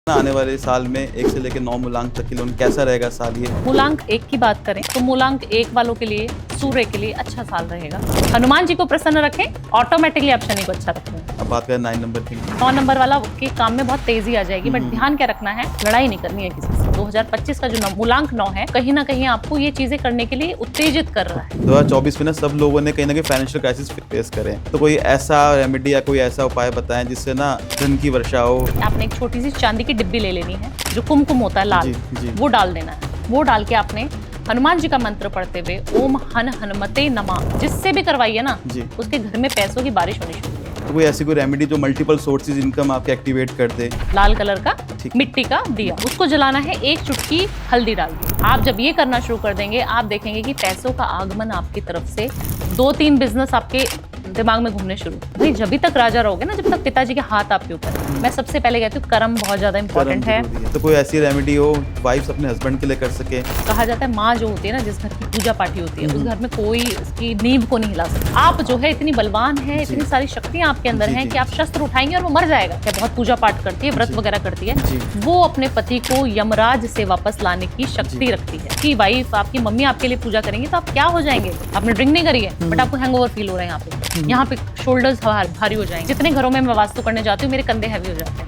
आने वाले साल में 1 से लेकर 9 मूलांक तक के लिए कैसा रहेगा साल ये? मूलांक 1 की बात करें तो मूलांक 1 वालों के लिए सूर्य के लिए अच्छा साल रहेगा। हनुमान जी को प्रसन्न रखें, ऑटोमेटिकली आप शनि को अच्छा रखेंगे। अब बात करें 9 नंबर की। 9 नंबर वाला के काम में बहुत तेजी आ जाएगी, बट ध्यान क्या रखना है, लड़ाई नहीं करनी है किसी से। 2025 का जो मूलांक 9 है, कहीं ना कहीं आपको ये चीजें करने के लिए उत्तेजित कर रहा है। 2024 में ना सब लोगों ने कहीं ना कहीं फाइनेंशियल क्राइसिस फेस करे, तो कोई ऐसा रेमेडी या कोई ऐसा उपाय बताएं जिससे ना धन की वर्षा हो। आपने एक छोटी सी चांदी की डिब्बी ले लेनी है, जो कुमकुम होता है लाल, जी। वो डाल देना है। वो डाल के आपने हनुमान जी का मंत्र पढ़ते हुए ओम हन हनुमते नमः जिससे भी करवाइए ना, उसके घर में पैसों की बारिश होनी शुरू। तो कोई ऐसी कोई रेमेडी जो मल्टीपल सोर्सेज इनकम आपके एक्टिवेट कर दे। लाल कलर का मिट्टी का दिया, उसको जलाना है, 1 चुटकी हल्दी डाल दी। आप जब ये करना शुरू कर देंगे, आप देखेंगे कि पैसों का आगमन आपकी तरफ से 2-3 बिजनेस आपके दिमाग में घूमने शुरू। भाई जब तक राजा रहोगे ना, जब तक पिताजी के हाथ आपके ऊपर। मैं सबसे पहले कहती हूँ कर्म बहुत ज्यादा इंपॉर्टेंट है। तो कोई ऐसी रेमेडी हो वाइफ्स अपने हस्बैंड के लिए कर सके। कहा जाता है माँ जो होती है ना, जिस घर की पूजा पाठी होती है, उस घर में कोई उसकी नींव को नहीं हिला सकता। आप जो है इतनी बलवान है, इतनी सारी शक्तियां आपके अंदर हैं कि आप शस्त्र उठाएंगे और वो मर जाएगा। क्या बहुत पूजा पाठ करती है, व्रत वगैरह करती है, वो अपने पति को यमराज से वापस लाने की शक्ति रखती है। कि वाइफ आपकी मम्मी आपके लिए पूजा करेंगे तो आप क्या हो जाएंगे, आपने ड्रिंक नहीं करी है बट आपको हैंगओवर फील हो रहा है, यहाँ पे शोल्डर्स भारी हो जाएंगे। जितने घरों में मैं वास्तु करने जाती हूँ, मेरे कंधे हैवी हो जाते हैं।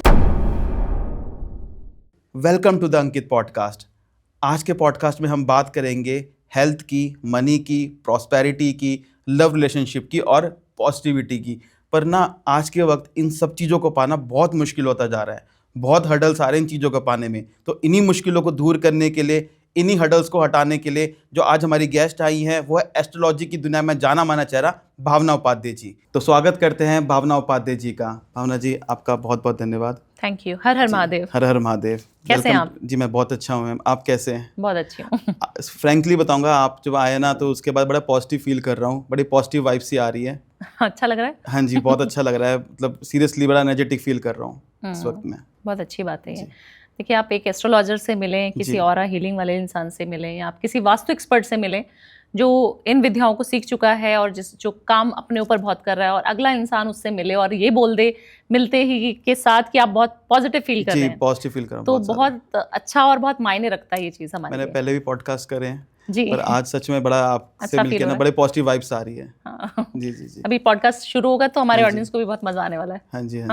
Welcome to the Ankit podcast. आज के पॉडकास्ट में हम बात करेंगे हेल्थ की, मनी की, प्रॉस्पेरिटी की, लव रिलेशनशिप की और पॉजिटिविटी की। पर ना आज के वक्त इन सब चीज़ों को पाना बहुत मुश्किल होता जा रहा है। बहुत हर्डल्स आ रहे हैं इन चीज़ों को पाने में। तो इन्हीं मुश्किलों को दूर करने के लिए, इन्हीं हर्डल्स को हटाने के लिए जो आज हमारी गेस्ट आई हैं, वो है एस्ट्रोलॉजी की दुनिया में जाना माना चेहरा भावना उपाध्याय जी। तो स्वागत करते हैं भावना उपाध्याय जी का। भावना जी, आपका बहुत बहुत धन्यवाद। Thank you. हर हर महादेव। हर हर महादेव। कैसे हैं आप? जी मैं बहुत अच्छा हूँ मैम, आप कैसे हैं? बहुत अच्छी हूँ। फ्रैंकली बताऊंगा, आप जब आए ना तो उसके बाद बड़ा पॉजिटिव फील कर रहा हूँ, बड़ी पॉजिटिव वाइब सी आ रही है। अच्छा लग रहा है? हाँ जी, बहुत अच्छा लग रहा है। मतलब सीरियसली बड़ा एनर्जेटिक फील कर रहा हूँ इस वक्त में। बहुत अच्छी बात है ये। देखिए, आप एक एस्ट्रोलॉजर से मिलें, किसी ऑरा हीलिंग वाले इंसान से मिलें, या आप किसी वास्तु एक्सपर्ट से मिलें जो इन विद्याओं को सीख चुका है और जो काम अपने ऊपर बहुत कर रहा है, और अगला इंसान उससे मिले और ये बोल दे मिलते ही के साथ कि आप बहुत पॉजिटिव फील कर रहे हैं, पॉजिटिव फील कर रहा हूं, तो बहुत अच्छा और बहुत मायने रखता है ये चीज़ हमारे लिए। मैंने पहले भी पॉडकास्ट करे हैं जी, पर आज सच में बड़ा आपसे अच्छा मिलके ना बड़े पॉजिटिव वाइब्स आ रही है। हाँ। जी। अभी पॉडकास्ट शुरू होगा तो हमारे ऑडियंस को भी बहुत मजा आने वाला है। हाँ जी।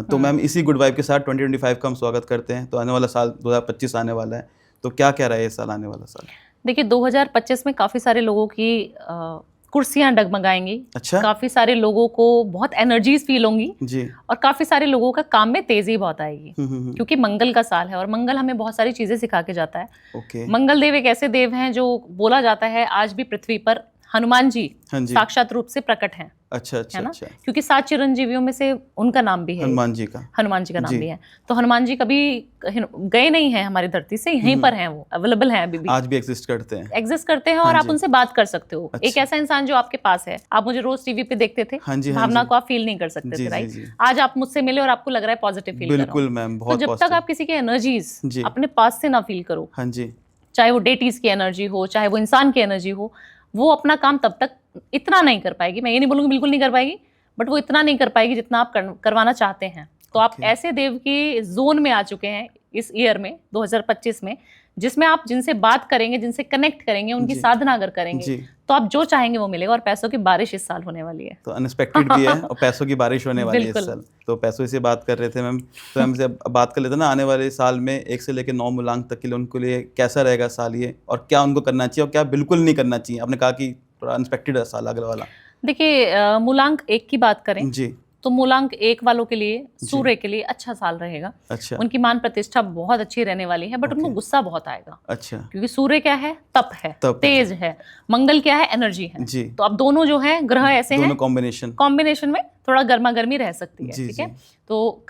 तो मैम, इसी गुड वाइब के साथ 2025 का हम स्वागत करते हैं। तो आने वाला साल 2025 आने वाला है, तो क्या रहा है ये साल, आने वाला साल? देखिए, 2025 में काफ़ी सारे लोगों की कुर्सियां डगमगाएंगी। अच्छा। काफ़ी सारे लोगों को बहुत एनर्जीज फील होंगी जी। और काफ़ी सारे लोगों का काम में तेज़ी बहुत आएगी, क्योंकि मंगल का साल है और मंगल हमें बहुत सारी चीज़ें सिखा के जाता है। ओके। मंगल देव एक ऐसे देव हैं जो बोला जाता है आज भी पृथ्वी पर हनुमान जी साक्षात रूप से प्रकट हैं। अच्छा। क्योंकि 7 चिरंजीवियों में से उनका नाम भी है, हनुमान जी का नाम भी है। तो हनुमान जी कभी गए नहीं हैं हमारी धरती से, यहीं पर हैं, वो अवेलेबल हैं, अभी भी आज भी एग्जिस्ट करते हैं और आप उनसे बात कर सकते हो। एक ऐसा इंसान जो आपके पास है, आप मुझे रोज टीवी पे देखते थे, भावना को आप फील नहीं कर सकते थे, राइट? आज आप मुझसे मिले और आपको लग रहा है पॉजिटिव फील। बिल्कुल मैम, तो जब तक आप किसी की एनर्जीज अपने पास से ना फील करो, चाहे वो डेटीज की एनर्जी हो, चाहे वो इंसान की एनर्जी हो, वो अपना काम तब तक इतना नहीं कर पाएगी। मैं ये नहीं बोलूँगी बिल्कुल नहीं कर पाएगी, बट वो इतना नहीं कर पाएगी जितना आप करवाना चाहते हैं। तो आप ऐसे देव की जोन में आ चुके हैं इस ईयर में, 2025 में, जिसमें आप जिनसे बात करेंगे, जिनसे कनेक्ट करेंगे, उनकी साधना अगर करेंगे तो आप जो चाहेंगे वो मिलेगा। और पैसों की बारिश इस साल होने वाली है, तो अनएक्सपेक्टेड भी है और पैसों की बारिश होने वाली है इस साल। तो पैसों से बात कर रहे थे मैम, तो हम से बात कर लेते हैं ना, आने वाले साल में 1 से लेकर 9 मूलांक तक के लिए उनके लिए कैसा रहेगा साल ये, और क्या उनको करना चाहिए और क्या बिल्कुल नहीं करना चाहिए? आपने कहा कि थोड़ा अनएक्सपेक्टेड है साल अगला वाला। देखिए, मूलांक 1 की बात करें जी, तो मूलांक 1 वालों के लिए, सूर्य के लिए अच्छा साल रहेगा। अच्छा। उनकी मान प्रतिष्ठा बहुत अच्छी रहने वाली है, बट उनको गुस्सा बहुत आएगा। अच्छा। क्योंकि सूर्य क्या है? तप है, तेज है। मंगल क्या है? एनर्जी है जी। तो अब दोनों जो है ग्रह ऐसे हैं, कॉम्बिनेशन में थोड़ा गर्मा गर्मी रह सकती है। ठीक है, तो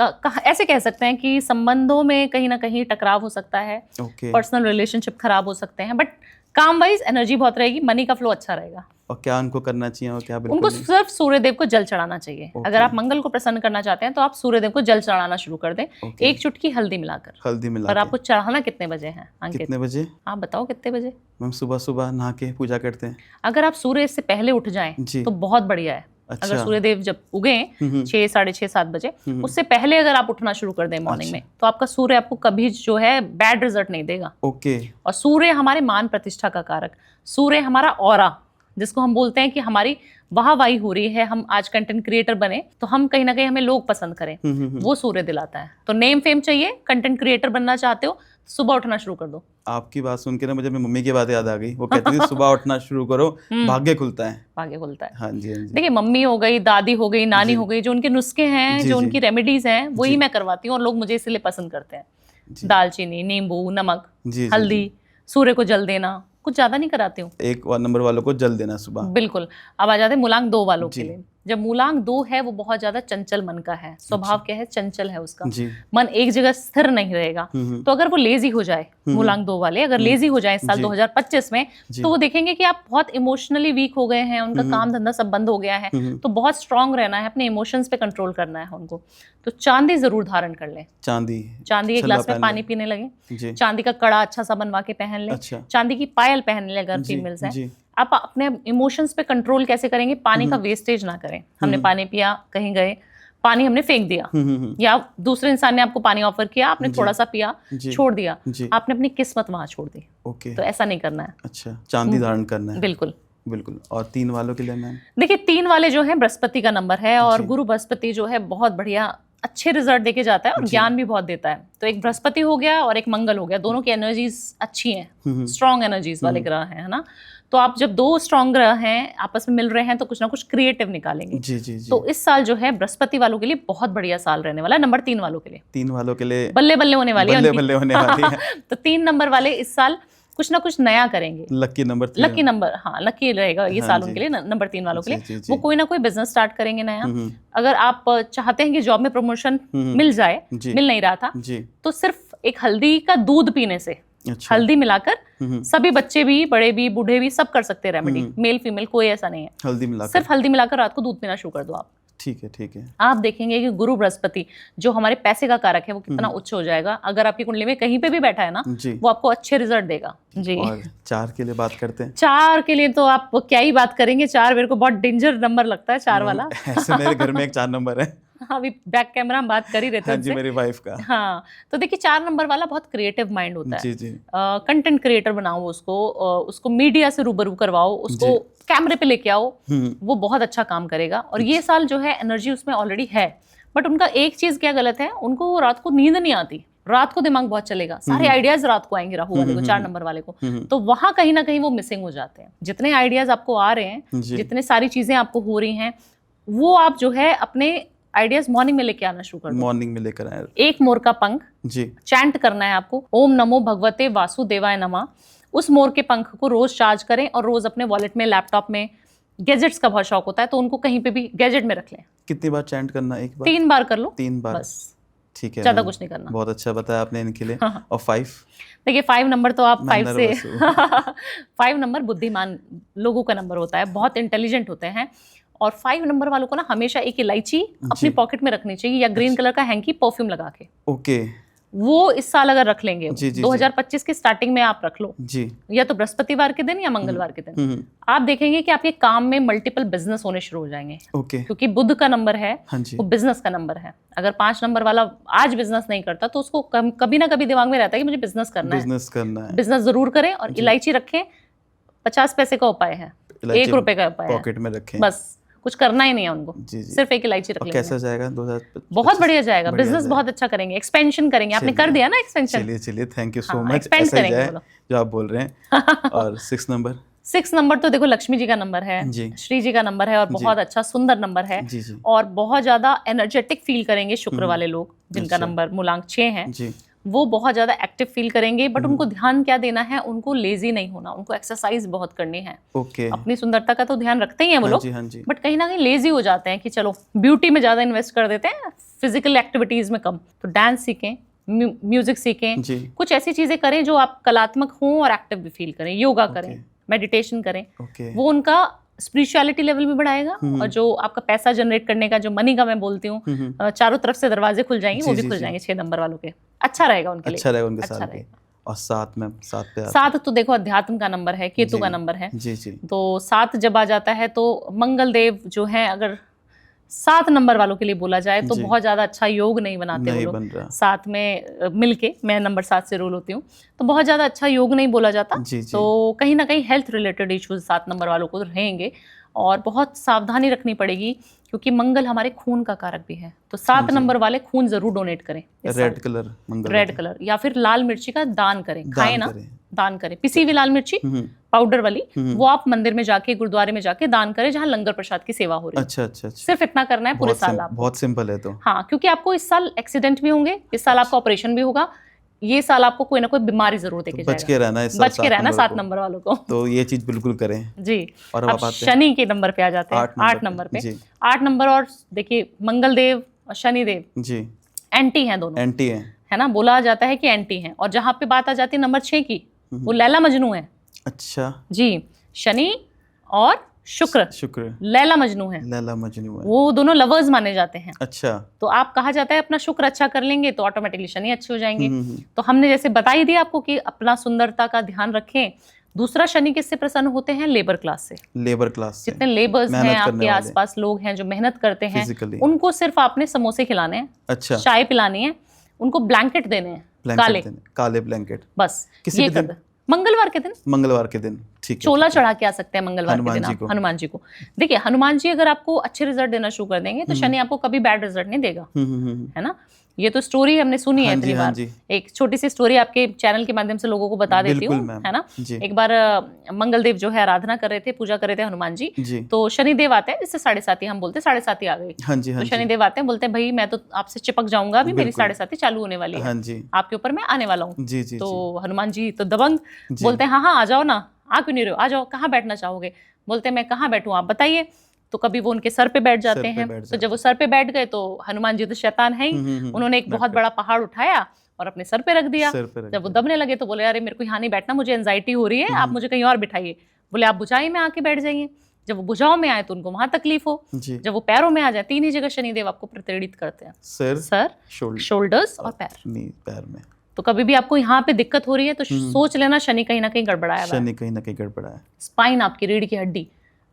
ऐसे कह सकते हैं कि संबंधों में कहीं ना कहीं टकराव हो सकता है, पर्सनल रिलेशनशिप खराब हो सकते हैं, बट काम वाइज एनर्जी बहुत रहेगी, मनी का फ्लो अच्छा रहेगा। और क्या उनको करना चाहिए और क्या? उनको सिर्फ सूर्यदेव को जल चढ़ाना चाहिए। अगर आप मंगल को प्रसन्न करना चाहते हैं तो आप सूर्यदेव को जल चढ़ाना शुरू कर दें, 1 चुटकी हल्दी मिलाकर। और आपको चढ़ाना कितने बजे है अंकित? कितने बजे आप बताओ कितने बजे? मैम सुबह नहा के पूजा करते हैं। अगर आप सूर्य से पहले उठ जाएं तो बहुत बढ़िया है, अच्छा। अगर सूर्य देव जब उगे 6, 6:30, 7 बजे, उससे पहले अगर आप उठना शुरू कर दें मॉर्निंग में, तो आपका सूर्य आपको कभी जो है बैड रिजल्ट नहीं देगा। ओके। और सूर्य हमारे मान प्रतिष्ठा का कारक, सूर्य हमारा ऑरा, जिसको हम बोलते हैं कि हमारी वाहवाही हो रही है, हम आज कंटेंट क्रिएटर बने तो हम कहीं ना कहीं हमें लोग पसंद करें, वो सूर्य दिलाता है। तो नेम फेम चाहिए, कंटेंट क्रिएटर बनना चाहते हो, सुबह उठना शुरू कर दो। आपकी बात सुन के ना मुझे अपनी मम्मी की बात याद आ गई। वो कहती थी सुबह उठना शुरू करो, भाग्य खुलता है। भाग्य खुलता है। हाँ जी, हाँ जी। देखिए, मम्मी हो गई, दादी हो गई, नानी हो गई, जो उनके नुस्खे हैं, जो उनकी रेमेडीज हैं, वही मैं करवाती हूँ और लोग मुझे इसलिए पसंद करते हैं। दालचीनी, नींबू, नमक, हल्दी, सूर्य को जल देना, कुछ ज्यादा नहीं कराती हूँ। 1 नंबर वालों को जल देना सुबह। बिल्कुल। अब आ जाते हैं मूलांक 2 वालों के लिए। जब मूलांक 2 है, वो बहुत ज्यादा चंचल मन का है, स्वभाव क्या है, चंचल है उसका, मन एक जगह स्थिर नहीं रहेगा। तो अगर वो लेजी हो जाए, मूलांक 2 वाले अगर लेजी हो जाए साल 2025 में, तो वो देखेंगे कि आप बहुत इमोशनली वीक हो गए हैं, उनका काम धंधा सब बंद हो गया है, तो बहुत स्ट्रांग रहना है, अपने इमोशंस पे कंट्रोल करना है उनको। तो चांदी जरूर धारण कर लें। चांदी एक गिलास में पानी पीने लगे, चांदी का कड़ा अच्छा सा बनवा के पहन लें, चांदी की पायल पहन लें अगर फीमेल्स हैं। आप अपने इमोशंस पे कंट्रोल कैसे करेंगे? पानी का वेस्टेज ना करें। हमने पानी पिया, कहीं गए, पानी हमने फेंक दिया, या दूसरे इंसान ने आपको पानी ऑफर किया, आपने थोड़ा सा पिया, छोड़ दिया, आपने अपनी किस्मत वहां छोड़ दी। तो ऐसा नहीं करना है। अच्छा, चांदी धारण करना है। बिल्कुल बिल्कुल। और 3 वालों के लिए मैम? देखिए, 3 वाले जो है बृहस्पति का नंबर है, और गुरु बृहस्पति जो है बहुत बढ़िया अच्छे रिजल्ट देके जाता है और ज्ञान भी बहुत देता है। तो एक बृहस्पति हो गया और एक मंगल हो गया, दोनों की एनर्जीज अच्छी हैं, स्ट्रॉन्ग एनर्जीज वाले ग्रह हैं, है ना। तो आप जब 2 स्ट्रॉन्ग ग्रह हैं आपस में मिल रहे हैं, तो कुछ ना कुछ क्रिएटिव निकालेंगे। जी। तो इस साल जो है बृहस्पति वालों के लिए बहुत बढ़िया साल रहने वाला है। नंबर 3 वालों के लिए, 3 वालों के लिए बल्ले बल्ले होने वाली है, बल्ले होने वाली है। तो 3 नंबर वाले इस साल कुछ ना कुछ नया करेंगे। लकी नंबर, हाँ, लकी रहेगा ये साल उनके लिए, नंबर 3 वालों के लिए। वो कोई ना कोई बिजनेस स्टार्ट करेंगे नया। अगर आप चाहते हैं कि जॉब में प्रमोशन मिल जाए, मिल नहीं रहा था, तो सिर्फ एक हल्दी का दूध पीने से, हल्दी मिलाकर, सभी बच्चे भी, बड़े भी, बूढ़े भी, सब कर सकते हैं रेमेडी, मेल फीमेल कोई ऐसा नहीं है। हल्दी मिलाकर, सिर्फ हल्दी मिलाकर रात को दूध पीना शुरू कर दो आप। ठीक है। आप देखेंगे कि गुरु बृहस्पति जो हमारे पैसे का कारक है, वो कितना उच्च हो जाएगा। अगर आपकी कुंडली में कहीं पे भी बैठा है ना, वो आपको अच्छे रिजल्ट देगा जी। और 4 के लिए बात करते हैं। 4 के लिए तो आप क्या ही बात करेंगे। 4 मेरे को बहुत डेंजर नंबर लगता है, 4 वाला। ऐसे मेरे घर में एक 4 नंबर है। हाँ, अभी बैक कैमरा हम बात कर ही रहते हैं। हाँ जी, मेरी वाइफ का। हाँ, तो देखिए 4 नंबर वाला बहुत क्रिएटिव माइंड होता है। जी। कंटेंट क्रिएटर बनाओ उसको मीडिया से रूबरू करवाओ, उसको कैमरे पे लेके आओ, वो बहुत अच्छा काम करेगा। और ये साल जो है एनर्जी उसमें ऑलरेडी है, बट उनका एक चीज क्या गलत है, उनको रात को नींद नहीं आती, रात को दिमाग बहुत चलेगा, सारे आइडियाज रात को आएंगे राहु वाले को, 4 नंबर वाले को। तो वहां कहीं ना कहीं वो मिसिंग हो जाते हैं। जितने आइडियाज आपको आ रहे हैं, जितने सारी चीजें आपको हो रही हैं, वो आप जो है अपने आइडियाज मॉर्निंग में लेके आना शुरू कर दो। मॉर्निंग में लेकर आए। एक मोर का पंख जी चैंट करना है आपको, ओम नमो भगवते वासुदेवाय नमः। उस मोर के पंख को रोज चार्ज करें और रोज अपने वॉलेट में, लैपटॉप में, गैजेट्स का बहुत शौक होता है तो उनको कहीं पे भी गैजेट में रख लें। कितनी बार चैंट करना है? एक बार? 3 बार कर लो। 3 बार बस, ठीक है, ज्यादा कुछ नहीं करना। बहुत अच्छा बताया आपने इनके लिए। और 5? देखिए 5 नंबर तो आप 5 से 5 नंबर बुद्धिमान लोगों का नंबर होता है, बहुत इंटेलिजेंट होते हैं। और 5 नंबर वालों को ना हमेशा एक इलायची अपनी पॉकेट में रखनी चाहिए, या ग्रीन कलर का हैंकी परफ्यूम लगा के। ओके, वो इस साल अगर रख लेंगे, 2025 की स्टार्टिंग में आप रख लो जी, या तो बृहस्पतिवार के दिन या मंगलवार के दिन, आप देखेंगे कि आपके काम में मल्टीपल बिजनेस होने शुरू हो जाएंगे। ओके, क्योंकि बुध का नंबर है, वो बिजनेस का नंबर है। अगर 5 नंबर वाला आज बिजनेस नहीं करता तो उसको कभी ना कभी दिमाग में रहता है कि मुझे बिजनेस करना है। बिजनेस जरूर करें और इलायची रखें। 50 पैसे का उपाय है, 1 रुपए का उपाय है, पॉकेट में रखें, बस कुछ करना ही नहीं है उनको। सिर्फ एक इलायची रख लेंगे। कैसा जाएगा 2025? बहुत बढ़िया जाएगा, बिजनेस बहुत अच्छा करेंगे, एक्सपेंशन करेंगे। आपने कर दिया ना एक्सपेंशन। चलिए thank you so much. Expand करेंगे जो आप बोल रहे हैं। और 6 नंबर? 6 नंबर तो देखो लक्ष्मी जी का नंबर है, श्री जी का नंबर है, और बहुत अच्छा सुंदर नंबर है। और बहुत ज्यादा एनर्जेटिक फील करेंगे शुक्र वाले लोग, जिनका नंबर मूलांक 6 है, वो बहुत ज्यादा एक्टिव फील करेंगे। बट उनको ध्यान क्या देना है, उनको लेजी नहीं होना, उनको एक्सरसाइज बहुत करनी है। अपनी सुंदरता का तो ध्यान रखते ही हैं वो लोग, बट कहीं ना कहीं लेजी हो जाते हैं कि चलो ब्यूटी में ज्यादा इन्वेस्ट कर देते हैं, फिजिकल एक्टिविटीज में कम। तो डांस सीखें, म्यूजिक सीखें, कुछ ऐसी चीजें करें जो आप कलात्मक हों और एक्टिव भी फील करें। योगा करें, मेडिटेशन करें, वो उनका स्पिरिचुअलिटी लेवल भी बढ़ाएगा। और जो आपका पैसा जनरेट करने का, जो मनी का मैं बोलती हूँ, चारों तरफ से दरवाजे खुल जाएंगे, वो भी खुल जाएंगे 6 नंबर वालों के। अच्छा रहेगा उनके लिए, अच्छा रहेगा उनके साथ। और 7 में 7 पे 7 तो देखो अध्यात्म का नंबर है, केतु का नंबर है जी जी। तो 7 जब आ जाता है तो मंगल देव जो है, अगर 7 नंबर वालों के लिए बोला जाए तो बहुत ज्यादा अच्छा योग नहीं बनाते वो लोग। 7 में मिलके, मैं नंबर 7 से रोल होती हूँ, तो बहुत ज्यादा अच्छा योग नहीं बोला जाता। तो कहीं ना कहीं हेल्थ रिलेटेड इश्यूज 7 नंबर वालों को रहेंगे और बहुत सावधानी रखनी पड़ेगी, क्योंकि मंगल हमारे खून का कारक भी है। तो 7 नंबर वाले खून जरूर डोनेट करें। रेड कलर मंगल, रेड कलर या फिर लाल मिर्ची का दान करें, खाएं ना, दान करें। पिसी हुई लाल मिर्ची पाउडर वाली, वो आप मंदिर में जाके, गुरुद्वारे में जाके दान करें जहाँ लंगर प्रसाद की सेवा हो रही है। अच्छा। सिर्फ इतना करना है पूरे साल आपको। बहुत सिंपल है। तो हाँ, क्योंकि आपको इस साल एक्सीडेंट भी होंगे, इस साल आपका ऑपरेशन भी होगा, ये साल आपको कोई ना कोई बीमारी जरूर देके जाएगा। बच के रहना 7 नंबर वालों को। तो ये चीज बिल्कुल करें जी। और अब शनि के नंबर पे आ जाते हैं, 8 नंबर पे। 8 नंबर, और देखिए मंगल देव और शनि देव जी एंटी हैं, दोनों एंटी हैं, है ना, बोला जाता है कि एंटी हैं। और जहाँ पे बात आ जाती है नंबर 6 की, वो लैला मजनू है। अच्छा जी, शनि और शुक्र लैला मजनू है। वो दोनों लवर्स माने जाते हैं। अच्छा, तो आप, कहा जाता है अपना शुक्र अच्छा कर लेंगे तो ऑटोमेटिकली शनि अच्छे हो जाएंगे। तो हमने जैसे बता ही दिया आपको कि अपना सुंदरता का ध्यान रखें। दूसरा, शनि किससे प्रसन्न होते हैं? लेबर क्लास से। लेबर क्लास से जितने लेबर्स हैं, आपके आसपास लोग हैं जो मेहनत करते हैं, उनको सिर्फ आपने समोसे खिलाने हैं, अच्छा, चाय पिलानी है, उनको ब्लैंकेट देने हैं, काले ब्लैंकेट, बस ये कर दो। मंगलवार के दिन ठीक है, चोला चढ़ा के आ सकते हैं मंगलवार के दिन आप हनुमान जी को। देखिए, हनुमान जी अगर आपको अच्छे रिजल्ट देना शुरू कर देंगे तो शनि आपको कभी बैड रिजल्ट नहीं देगा, है ना। ये तो स्टोरी हमने सुनी है इतनी बार। एक छोटी सी स्टोरी आपके चैनल के माध्यम से लोगों को बता देती हूँ, है ना। एक बार मंगल देव जो है आराधना कर रहे थे, पूजा कर रहे थे हनुमान जी, तो शनिदेव आते हैं, जिससे 7:30 हम बोलते हैं, 7:30 आ गई। तो शनिदेव आते हैं, बोलते हैं भाई मैं तो आपसे चिपक जाऊंगा, अभी मेरी 7:30 चालू होने वाली है, आपके ऊपर मैं आने वाला हूँ। तो हनुमान जी तो दबंग, बोलते हैं हाँ आ जाओ ना, आ क्यों नहीं रहे हो, आ जाओ, कहाँ बैठना चाहोगे? बोलते हैं मैं कहाँ बैठूं, आप बताइए। तो कभी वो उनके सर पे बैठ जाते हैं। तो जब वो सर पे बैठ गए तो हनुमान जी तो शैतान है ही, उन्होंने एक बहुत बड़ा पहाड़ उठाया और अपने सर पे रख दिया। जब वो दबने लगे तो बोले अरे मेरे को यहाँ नहीं बैठना, मुझे एंजाइटी हो रही है, आप मुझे कहीं और बिठाइए। बोले आप भुजाई में आके बैठ जाइए। जब वो भुजाओं में आए तो उनको वहां तकलीफ हो, जब वो पैरों में आ जाए, 3 ही जगह शनिदेव आपको प्रतिनिधित करते हैं, सर, शोल्डर्स और पैर में। तो कभी भी आपको यहाँ पे दिक्कत हो रही है तो सोच लेना शनि कहीं ना कहीं गड़बड़ाया है। स्पाइन, आपकी रीढ़ की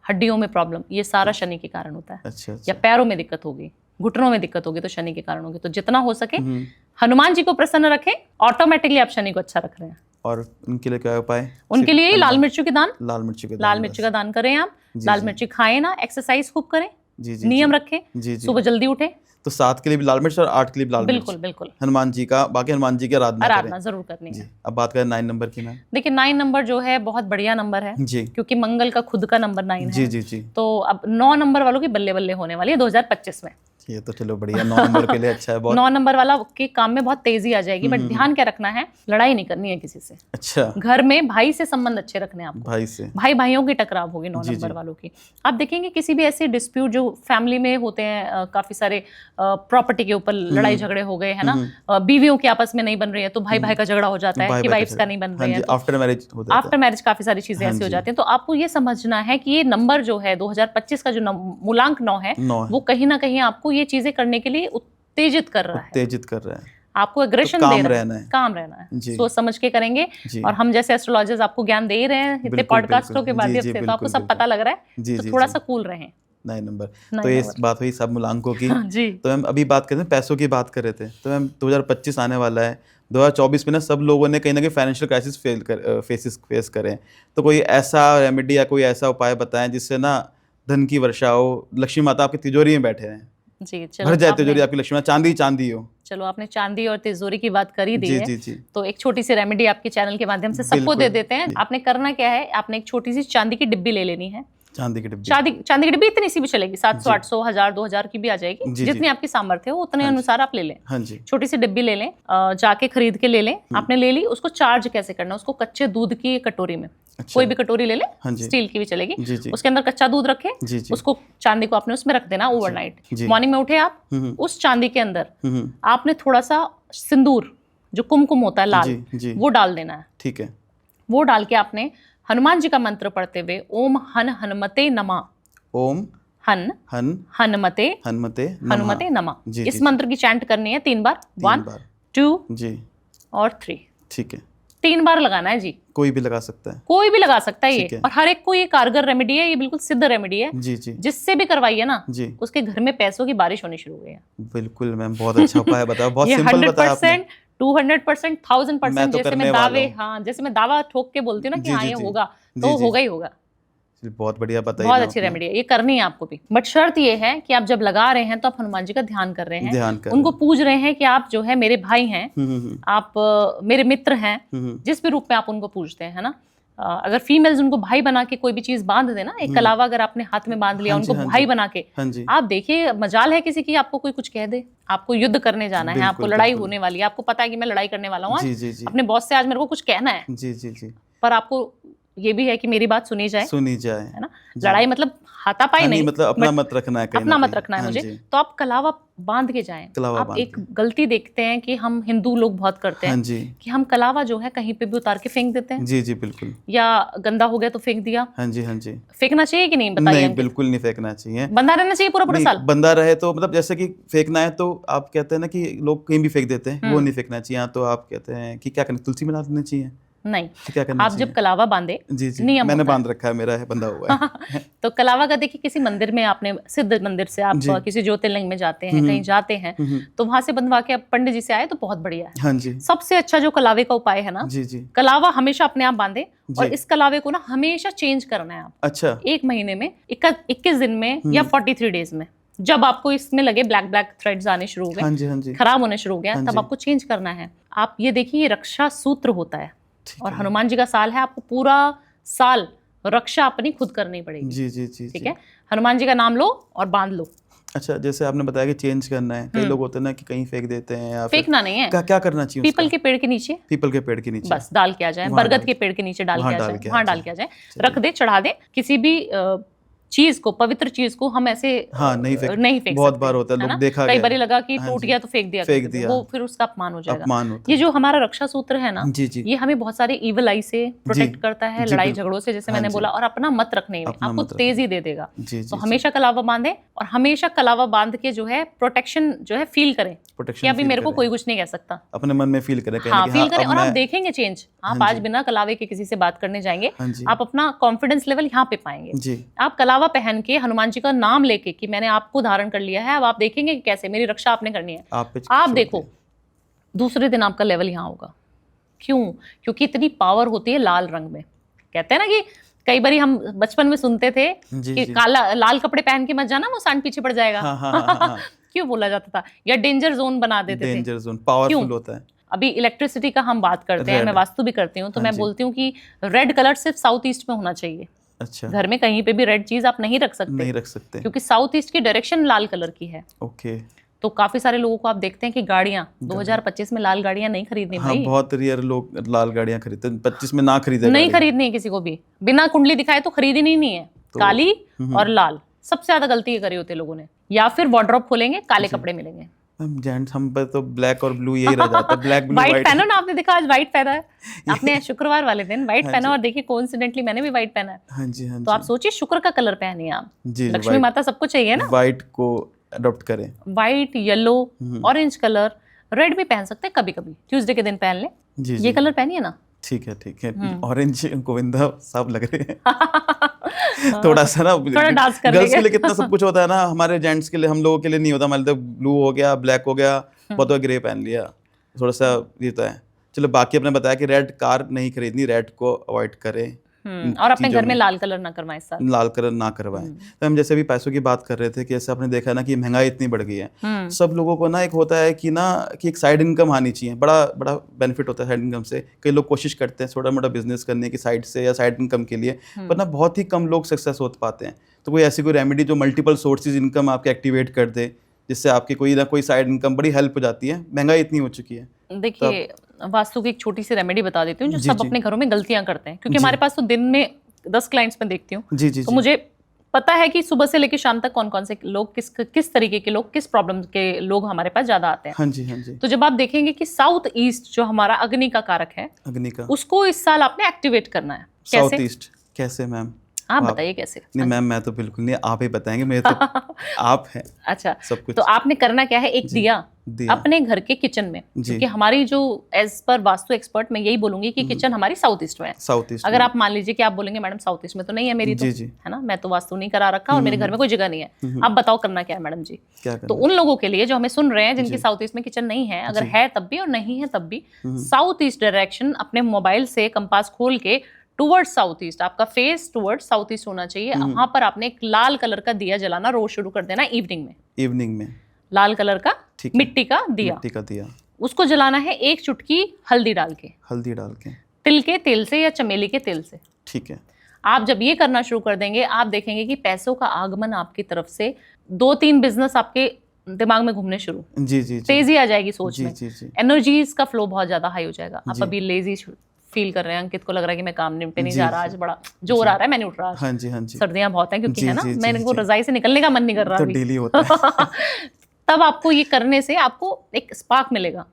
हड्डियों में प्रॉब्लम, ये सारा शनि के कारण होता है। अच्छा। या पैरों में दिक्कत होगी, घुटनों में दिक्कत होगी तो शनि के कारण होगी। तो जितना हो सके हनुमान जी को प्रसन्न रखें, ऑटोमेटिकली आप शनि को अच्छा रख रहे हैं। और उनके लिए क्या उपाय? उनके लिए लाल मिर्ची के दान, लाल मिर्ची का दान करें आप, लाल मिर्ची खाएं ना, एक्सरसाइज खूब करें, नियम रखें, सुबह जल्दी उठें। तो 7 के लिए भी लाल मिर्च और 8 के लिए भी लाल मिर्च। बिल्कुल हनुमान जी का, बाकी हनुमान जी की आराधना जरूर करनी है। अब बात करें 9 नंबर की। मैम देखिए, 9 नंबर जो है बहुत बढ़िया नंबर है जी, क्योंकि मंगल का खुद का नंबर 9 है जी। तो अब 9 नंबर वालों की बल्ले बल्ले होने वाली है 2025 में। ये तो चलो बढ़िया, 9 नंबर के लिए अच्छा है बहुत। 9 नंबर वाला के काम में बहुत तेजी आ जाएगी, बट ध्यान क्या रखना है, लड़ाई नहीं करनी है किसी से। अच्छा, घर में भाई से संबंध अच्छे रखने हैं आपको, भाइयों की टकराव होगी 9 नंबर वालों की। आप देखेंगे किसी भी ऐसे डिस्प्यूट जो फैमिली में होते हैं, काफी सारे प्रॉपर्टी के ऊपर लड़ाई झगड़े हो गए, है ना, बीवियों की आपस में नहीं बन रही है तो भाई का झगड़ा हो जाता है कि वाइफ्स का नहीं बन रही है, आफ्टर मैरिज काफी सारी चीजें ऐसी हो जाती हैं। तो आपको ये समझना है कि ये नंबर जो है 2025 का जो मूलांक 9 है, वो कहीं ना कहीं आपको ये चीजें करने के लिए उत्तेजित कर रहा है। आपको एग्रेशन दे रहा है, काम रहना है, सोच समझ के करेंगे। और हम जैसे एस्ट्रोलॉजर्स आपको ज्ञान दे रहे हैं इतने पॉडकास्टों के माध्यम से, तो आपको सब पता लग रहा है, तो थोड़ा सा कूल रहें। 9 नंबर। तो ये बात हुई सब मूलांकों की जी। तो हम अभी बात करते हैं पैसों की, बात कर रहे थे। तो मैम 2025 आने वाला है, 2024 में ना सब लोगों ने कहीं ना कहीं फाइनेंशियल क्राइसिस फेस करें। तो कोई ऐसा रेमेडी या कोई ऐसा उपाय बताएं जिससे ना धन की वर्षा हो, लक्ष्मी माता आपकी तिजोरी में बैठे हैं जी, चलो भर जाए तिजोरी आपकी, लक्ष्मी माता चांदी हो। चलो, आपने चांदी और तिजोरी की बात कर ही दी है, तो एक छोटी सी रेमेडी आपके चैनल के माध्यम से सबको दे देते हैं। आपने करना क्या है, आपने एक छोटी सी चांदी की डिब्बी ले लेनी है। चांदी की डिब्बी इतनी सी भी चलेगी, 700, 800, 1000, 2000 की भी आ जाएगी, जितनी आपकी सामर्थ्य हो उतने अनुसार आप ले लें। छोटी सी डिब्बी ले लें, जाके खरीद के ले लें। आपने ले ली, उसको चार्ज कैसे करना है, उसको कच्चे दूध की कटोरी में, कोई भी कटोरी ले लें, स्टील की भी चलेगी, उसके अंदर कच्चा दूध रखें, उसको चांदी को आपने उसमें रख देना ओवरनाइट। मॉर्निंग में उठे आप, उस चांदी के अंदर आपने थोड़ा सा सिंदूर, जो कुमकुम होता है लाल, वो डाल देना है। ठीक है, वो डाल के आपने हनुमान जी का मंत्र पढ़ते हुए ओम हन हनुमते नमः, ओम हन हनुमते नमः, इस मंत्र की चैंट करनी है 3 बार, 1, 2 और 3। ठीक है, 3 बार लगाना है जी। कोई भी लगा सकता है, कोई भी लगा सकता है ये, और हर एक को ये कारगर रेमेडी है, ये बिल्कुल सिद्ध रेमेडी है जी जी। जिससे भी करवाइए ना जी, उसके घर में पैसों की बारिश होनी शुरू हो गई है। बिल्कुल मैम, बहुत अच्छा उपाय बताया, बहुत सिंपल बताया आपने। 200%, 1000% जैसे मैं दावे, हाँ जैसे मैं दावा ठोक के बोलती हूँ ना कि हाँ ये होगा, तो होगा ही होगा। बहुत बढ़िया बताइए, बहुत अच्छी रेमेडी है, ये करनी है आपको भी। बट शर्त ये है कि आप जब लगा रहे हैं तो आप हनुमान जी का ध्यान कर रहे हैं, उनको पूज रहे हैं कि आप जो है मेरे भाई हैं, आप मेरे मित्र हैं, जिस भी रूप में आप उनको पूजते हैं, है ना। अगर फीमेल्स उनको भाई बना के कोई भी चीज बांध दे ना, एक कलावा अगर आपने हाथ में बांध लिया उनको भाई बना के, आप देखिए मजाल है किसी की आपको कोई कुछ कह दे, आपको युद्ध करने जाना है, आपको लड़ाई होने वाली है, आपको पता है कि मैं लड़ाई करने वाला हूँ अपने बॉस से, आज मेरे को कुछ कहना है जी जी जी, पर आपको ये भी है कि मेरी बात सुनी जाए है ना। लड़ाई मतलब हाथापाई नहीं, मतलब अपना मत रखना है, अपना मत रखना है मुझे, तो आप कलावा बांध के जाएं। आप एक गलती देखते हैं कि हम हिंदू लोग बहुत करते हैं कि हम कलावा जो है कहीं पे भी उतार के फेंक देते हैं। जी जी बिल्कुल, या गंदा हो गया तो फेंक दिया। हाँ जी हाँ जी। फेंकना चाहिए कि नहीं बताइए? नहीं, बिल्कुल नहीं फेंकना चाहिए, बंदा रहना चाहिए पूरा साल। बंदा रहे तो मतलब जैसे कि फेंकना है तो आप कहते हैं ना कि लोग कहीं भी फेंक देते हैं, वो नहीं फेंकना चाहिए। तो आप कहते हैं कि क्या करना, तुलसी में डाल देना चाहिए? नहीं, क्या करना आप जब कलावा बांधे, जी जी नियम मैंने बांध रखा है, मेरा है बंधा हुआ है तो कलावा का देखिए किसी मंदिर में, आपने सिद्ध मंदिर से आप किसी ज्योतिर्लिंग में जाते हैं, कहीं जाते हैं तो वहां से बंधवा के आप पंडित जी से आए तो बहुत बढ़िया है। हाँ जी। सबसे अच्छा जो कलावे का उपाय है ना, जी जी, कलावा हमेशा अपने आप बांधे, और इस कलावे को ना हमेशा चेंज करना है आप। अच्छा। 1 महीने में 21 दिन में या 43 डेज में, जब आपको इसमें लगे ब्लैक थ्रेड्स आने शुरू हो गए, हाँ जी हाँ जी, खराब होने शुरू हो गया, तब आपको चेंज करना है। आप ये देखिए, ये रक्षा सूत्र होता है, और हनुमान जी का साल है, आपको पूरा साल रक्षा अपनी खुद करनी पड़ेगी। जी जी जी, ठीक है। हनुमान जी का नाम लो और बांध लो। अच्छा, जैसे आपने बताया कि चेंज करना है, कई लोग होते हैं ना कि कहीं फेंक देते हैं, या फेंकना नहीं है, क्या करना चाहिए? पीपल के पेड़ के नीचे, पीपल के पेड़ के नीचे बस डाल के आ जाए, बरगद के पेड़ के नीचे डाल के आ जाए, वहां डाल के आ जाए, रख दे, चढ़ा दे। किसी भी चीज को, पवित्र चीज को हम ऐसे नहीं फेंक बहुत बार होता है, लोग देखा कई बार लगा कि टूट गया तो फेंक दिया, वो फिर उसका अपमान हो जाएगा। ये जो हमारा रक्षा सूत्र है ना, ये हमें बहुत सारे इविल आई से प्रोटेक्ट करता है, लड़ाई झगड़ों से, जैसे मैंने बोला, और अपना मत रखने में आपको तेजी दे देगा। तो हमेशा कलावा बांधे, और हमेशा कलावा बांध के जो है प्रोटेक्शन जो है फील करें कि अभी मेरे को कोई कुछ नहीं कह सकता, अपने मन में फील करें, फील करें, और आप देखेंगे चेंज। आप आज बिना कलावे के किसी से बात करने जाएंगे, आप अपना कॉन्फिडेंस लेवल यहाँ पे पाएंगे। आप कलावा पहन के हनुमान जी का नाम लेके कि मैंने आपको धारण कर लिया है, अब आप देखेंगे कि कैसे मेरी रक्षा आपने करनी है। आप देखो दूसरे दिन आपका लेवल यहाँ होगा। क्यों? क्योंकि इतनी पावर होती है लाल रंग में। कहते हैं ना कि कई बार हम बचपन में सुनते थे कि काला लाल कपड़े पहन के मत जाना, वो सांड पीछे पड़ जाएगा। हाँ। क्यों बोला जाता था? या डेंजर जोन बना देते थे। डेंजर जोन पावरफुल होता है। अभी इलेक्ट्रिसिटी का हम बात करते हैं, मैं वास्तु भी करती हूँ, तो मैं बोलती हूँ कि रेड कलर सिर्फ साउथ ईस्ट में होना चाहिए। अच्छा। घर में कहीं पे भी रेड चीज आप नहीं रख सकते, क्योंकि साउथ ईस्ट की डायरेक्शन लाल कलर की है। ओके। तो काफी सारे लोगों को आप देखते हैं कि गाड़ियां 2025 में लाल गाड़ियां नहीं खरीदनी। हाँ, भाई बहुत रेयर लोग लाल गाड़ियां खरीदते हैं, 25 में ना खरीदे, नहीं खरीदनी है किसी को भी, बिना कुंडली दिखाए तो खरीदनी नहीं है। काली और लाल सबसे ज्यादा गलती करी होती है लोगों ने। या फिर वार्डरोब खोलेंगे, काले कपड़े मिलेंगे। जेंट्स हम पे तो ब्लैक और ब्लू यही रह जाता है। ब्लैक ब्लू व्हाइट पहनो ना, आपने देखा आज व्हाइट पहना है आपने, शुक्रवार वाले दिन व्हाइट पहना, और देखिए कोइंसिडेंटली मैंने भी व्हाइट पहना है। हाँ जी, हाँ जी। तो आप सोचिए शुक्र का कलर पहनिए आप, लक्ष्मी माता सबको चाहिए ना, व्हाइट को अडॉप्ट करें। White, yellow, orange colour, red भी पहन सकते हैं कभी कभी, ट्यूसडे के दिन पहन ले, ये कलर पहनिए ना। ठीक है। ऑरेंज गोविंदा साहब लग रहे हैं थोड़ा सा ना, गर्ल्स के लिए कितना सब कुछ होता है ना, हमारे जेंट्स के लिए, हम लोगों के लिए नहीं होता। हमारे तो ब्लू हो गया, ब्लैक हो गया, बहुत ग्रे पहन लिया, थोड़ा सा ये तो है। चलो, बाकी आपने बताया कि रेड कार नहीं खरीदनी, रेड को अवॉइड करें, और अपने घर में लाल कलर ना करवाएं, लाल कलर ना करवाएं। तो हम जैसे भी पैसों की बात कर रहे थे कि ऐसे आपने देखा ना कि महंगाई इतनी बढ़ गई है, सब लोगों को ना एक होता है कि ना कि एक साइड इनकम आनी चाहिए। बड़ा बड़ा बेनिफिट होता है साइड इनकम से। कई लोग कोशिश करते हैं छोटा मोटा बिजनेस करने की साइड से या साइड इनकम के लिए, पर ना बहुत ही कम लोग सक्सेस हो पाते हैं। तो कोई ऐसी कोई रेमेडी जो मल्टीपल सोर्सेज इनकम आपके एक्टिवेट कर दे, जिससे आपकी कोई ना कोई साइड इनकम बड़ी हेल्प हो जाती है। महंगाई इतनी हो चुकी है। देखिए, वास्तु की एक छोटी सी रेमेडी बता देती हूँ जो सब अपने घरों में गलतियां करते हैं, क्योंकि हमारे पास तो दिन में 10 क्लाइंट्स में देखती हूँ, तो मुझे पता है कि सुबह से लेकर शाम तक कौन कौन से लोग, किस तरीके के लोग, किस प्रॉब्लम के लोग हमारे पास ज्यादा आते हैं। हाँ जी, हाँ जी। तो जब आप देखेंगे कि साउथ ईस्ट जो हमारा अग्नि का कारक है, अग्नि का, उसको इस साल आपने एक्टिवेट करना है। साउथ ईस्ट कैसे मैम? आप बताइए कैसे? नहीं मैम, मैं तो बिल्कुल नहीं, आप ही बताएंगे, मेरे तो आप हैं। अच्छा, सब कुछ। तो आपने करना क्या है, एक दिया अपने घर के किचन में, क्योंकि हमारी जो एज पर वास्तु एक्सपर्ट मैं यही बोलूंगी कि किचन हमारी साउथ ईस्ट में है। साउथ ईस्ट अगर आप मान लीजिए कि आप बोलेंगे मैडम साउथ ईस्ट में तो नहीं है मेरी, तो है ना, मैं तो वास्तु नहीं करा रखा और मेरे घर में कोई जगह नहीं है, आप बताओ करना क्या है मैडम जी। तो उन लोगों के लिए जो हमें सुन रहे हैं जिनकी साउथ ईस्ट में किचन नहीं है, अगर है तब भी और नहीं है तब भी, साउथ ईस्ट डायरेक्शन अपने मोबाइल से कंपास खोल के टुवर्ड साउथ ईस्ट, आपका फेस टुवर्ड साउथ ईस्ट होना चाहिए। वहां पर आपने एक लाल कलर का दिया जलाना रोज शुरू कर देना इवनिंग में लाल कलर का मिट्टी का दिया उसको जलाना है, एक चुटकी हल्दी डाल के तिल के तेल से या चमेली के तेल से। ठीक है। आप जब ये करना शुरू कर देंगे आप देखेंगे कि पैसों का आगमन आपकी तरफ से 2-3 बिजनेस आपके दिमाग में घूमने शुरू, जी, तेजी आ जाएगी सोच में, एनर्जीज का फ्लो बहुत ज्यादा हाई हो जाएगा। आप अभी लेजी फील कर रहे हैं, अंकित को लग रहा है कि मैं काम पे नहीं जा रहा, आज बड़ा जोर आ रहा है, मैं नहीं उठ रहा, हाँ जी, सर्दियां बहुत हैं क्योंकि, है ना, मेरे को रजाई से निकलने का मन नहीं कर रहा, तो डेली होता है। तब आपको ये करने से आपको एक स्पार्क मिलेगा,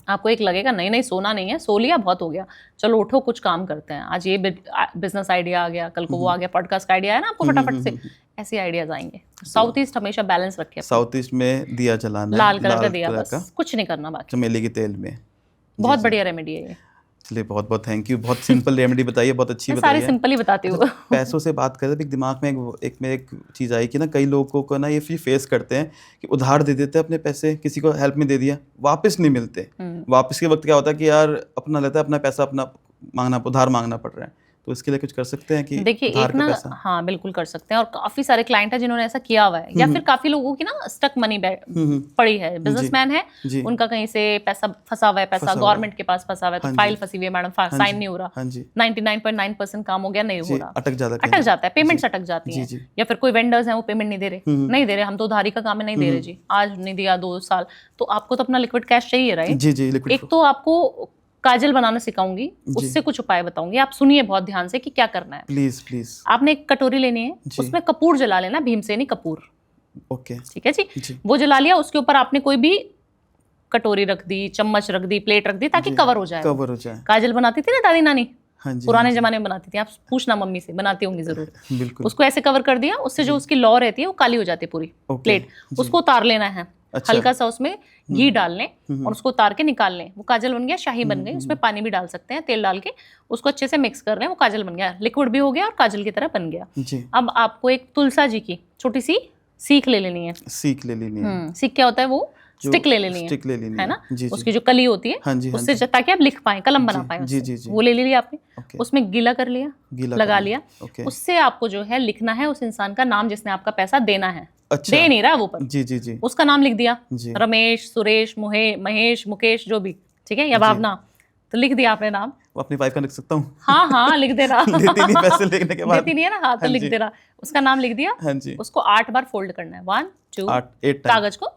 आपको एक लगेगा नहीं सोना नहीं है, सो लिया बहुत हो गया, चलो उठो कुछ काम करते हैं। आज ये बिजनेस आइडिया आ गया, कल को वो आ गया, पॉडकास्ट का आइडिया है ना आपको, फटाफट से ऐसे आइडियाज आएंगे। साउथ ईस्ट हमेशा बैलेंस रखे, साउथ ईस्ट में दिया जलाना, लाल कलर का दिया, बस कुछ नहीं करना बाकी, चमेली के तेल में। बहुत बढ़िया रेमेडी है ये। चलिए बहुत बहुत थैंक यू, बहुत सिंपल रेमेडी बताइए, बहुत अच्छी बताइए। सारी सिंपल ही बताती हूँ। पैसों से बात करें तो दिमाग में एक चीज़ आई कि ना, कई लोगों को ना ये फेस करते हैं कि उधार दे देते हैं अपने पैसे, किसी को हेल्प में दे दिया, वापस नहीं मिलते। वापस के वक्त क्या होता है कि यार अपना लेता है अपना पैसा, अपना उधार मांगना पड़ रहा है, तो इसके लिए कुछ कर सकते हैं कि देखिए एक ना, हाँ बिल्कुल कर सकते हैं, और काफी सारे क्लाइंट हैं जिन्होंने ऐसा किया हुआ है, या फिर काफी लोगों की ना स्टक मनी पड़ी है, बिजनेसमैन है, उनका कहीं से पैसा फंसा हुआ है, पैसा गवर्नमेंट के पास फंसा हुआ है, तो फाइल फंसी हुई है मैडम, साइन नहीं हो रहा, 99.9% काम हो गया, नहीं हो रहा, अटक जाता है, पेमेंट्स अटक जाती है, या फिर कोई वेंडर्स हैं वो पेमेंट नहीं दे रहे, हम तो उधारी का काम है, नहीं दे रहे जी, आज नहीं दिया 2 साल, तो आपको तो अपना लिक्विड कैश चाहिए, राइट। एक तो आपको काजल बनाना सिखाऊंगी, उससे कुछ उपाय बताऊंगी, आप सुनिए बहुत ध्यान से कि क्या करना है। प्लीज आपने एक कटोरी लेनी है, उसमें कपूर जला लेना, भीमसेनी कपूर, ओके ठीक है जी। वो जला लिया, उसके ऊपर आपने कोई भी कटोरी रख दी, चम्मच रख दी, प्लेट रख दी, ताकि कवर हो जाए। काजल बनाती थी ना दादी नानी, पुराने जमाने में बनाती थी, आप पूछना मम्मी से, बनाती होंगी जरूर। बिल्कुल। उसको ऐसे कवर कर दिया, उससे जो उसकी लौ रहती है वो काली हो जाती है पूरी प्लेट, उसको उतार लेना है। अच्छा। हल्का सा उसमें घी डाल लें और उसको उतार के निकाल लें, वो काजल बन गया, शाही बन गई। उसमें पानी भी डाल सकते हैं, तेल डाल के उसको अच्छे से मिक्स कर लें, वो काजल बन गया, लिक्विड भी हो गया और काजल की तरह बन गया। अब आपको एक तुलसा जी की छोटी सी सीख ले लेनी है। सीख क्या होता है? वो स्टिक ले लेनी है ना, उसकी जो कली होती है उससे, ताकि आप लिख पाए, कलम बना पाए, वो ले लिया आपने, उसमें गीला कर लिया, लगा लिया, उससे आपको जो है लिखना है उस इंसान का नाम जिसने आपका पैसा देना है। अच्छा। दे नहीं रहा वो पर, जी उसका नाम लिख दिया, रमेश, सुरेश, महेश, मुकेश, जो भी, ठीक है, या भावना, तो लिख दिया आपने नाम। अपनी वाइफ का लिख सकता हूँ? हाँ लिख देना। देती नहीं पैसे लिखने के बाद, देती नहीं है ना, हाँ तो लिख देना, उसका नाम लिख दिया। उसको 8 बार फोल्ड करना है, 1 2 8 कागज को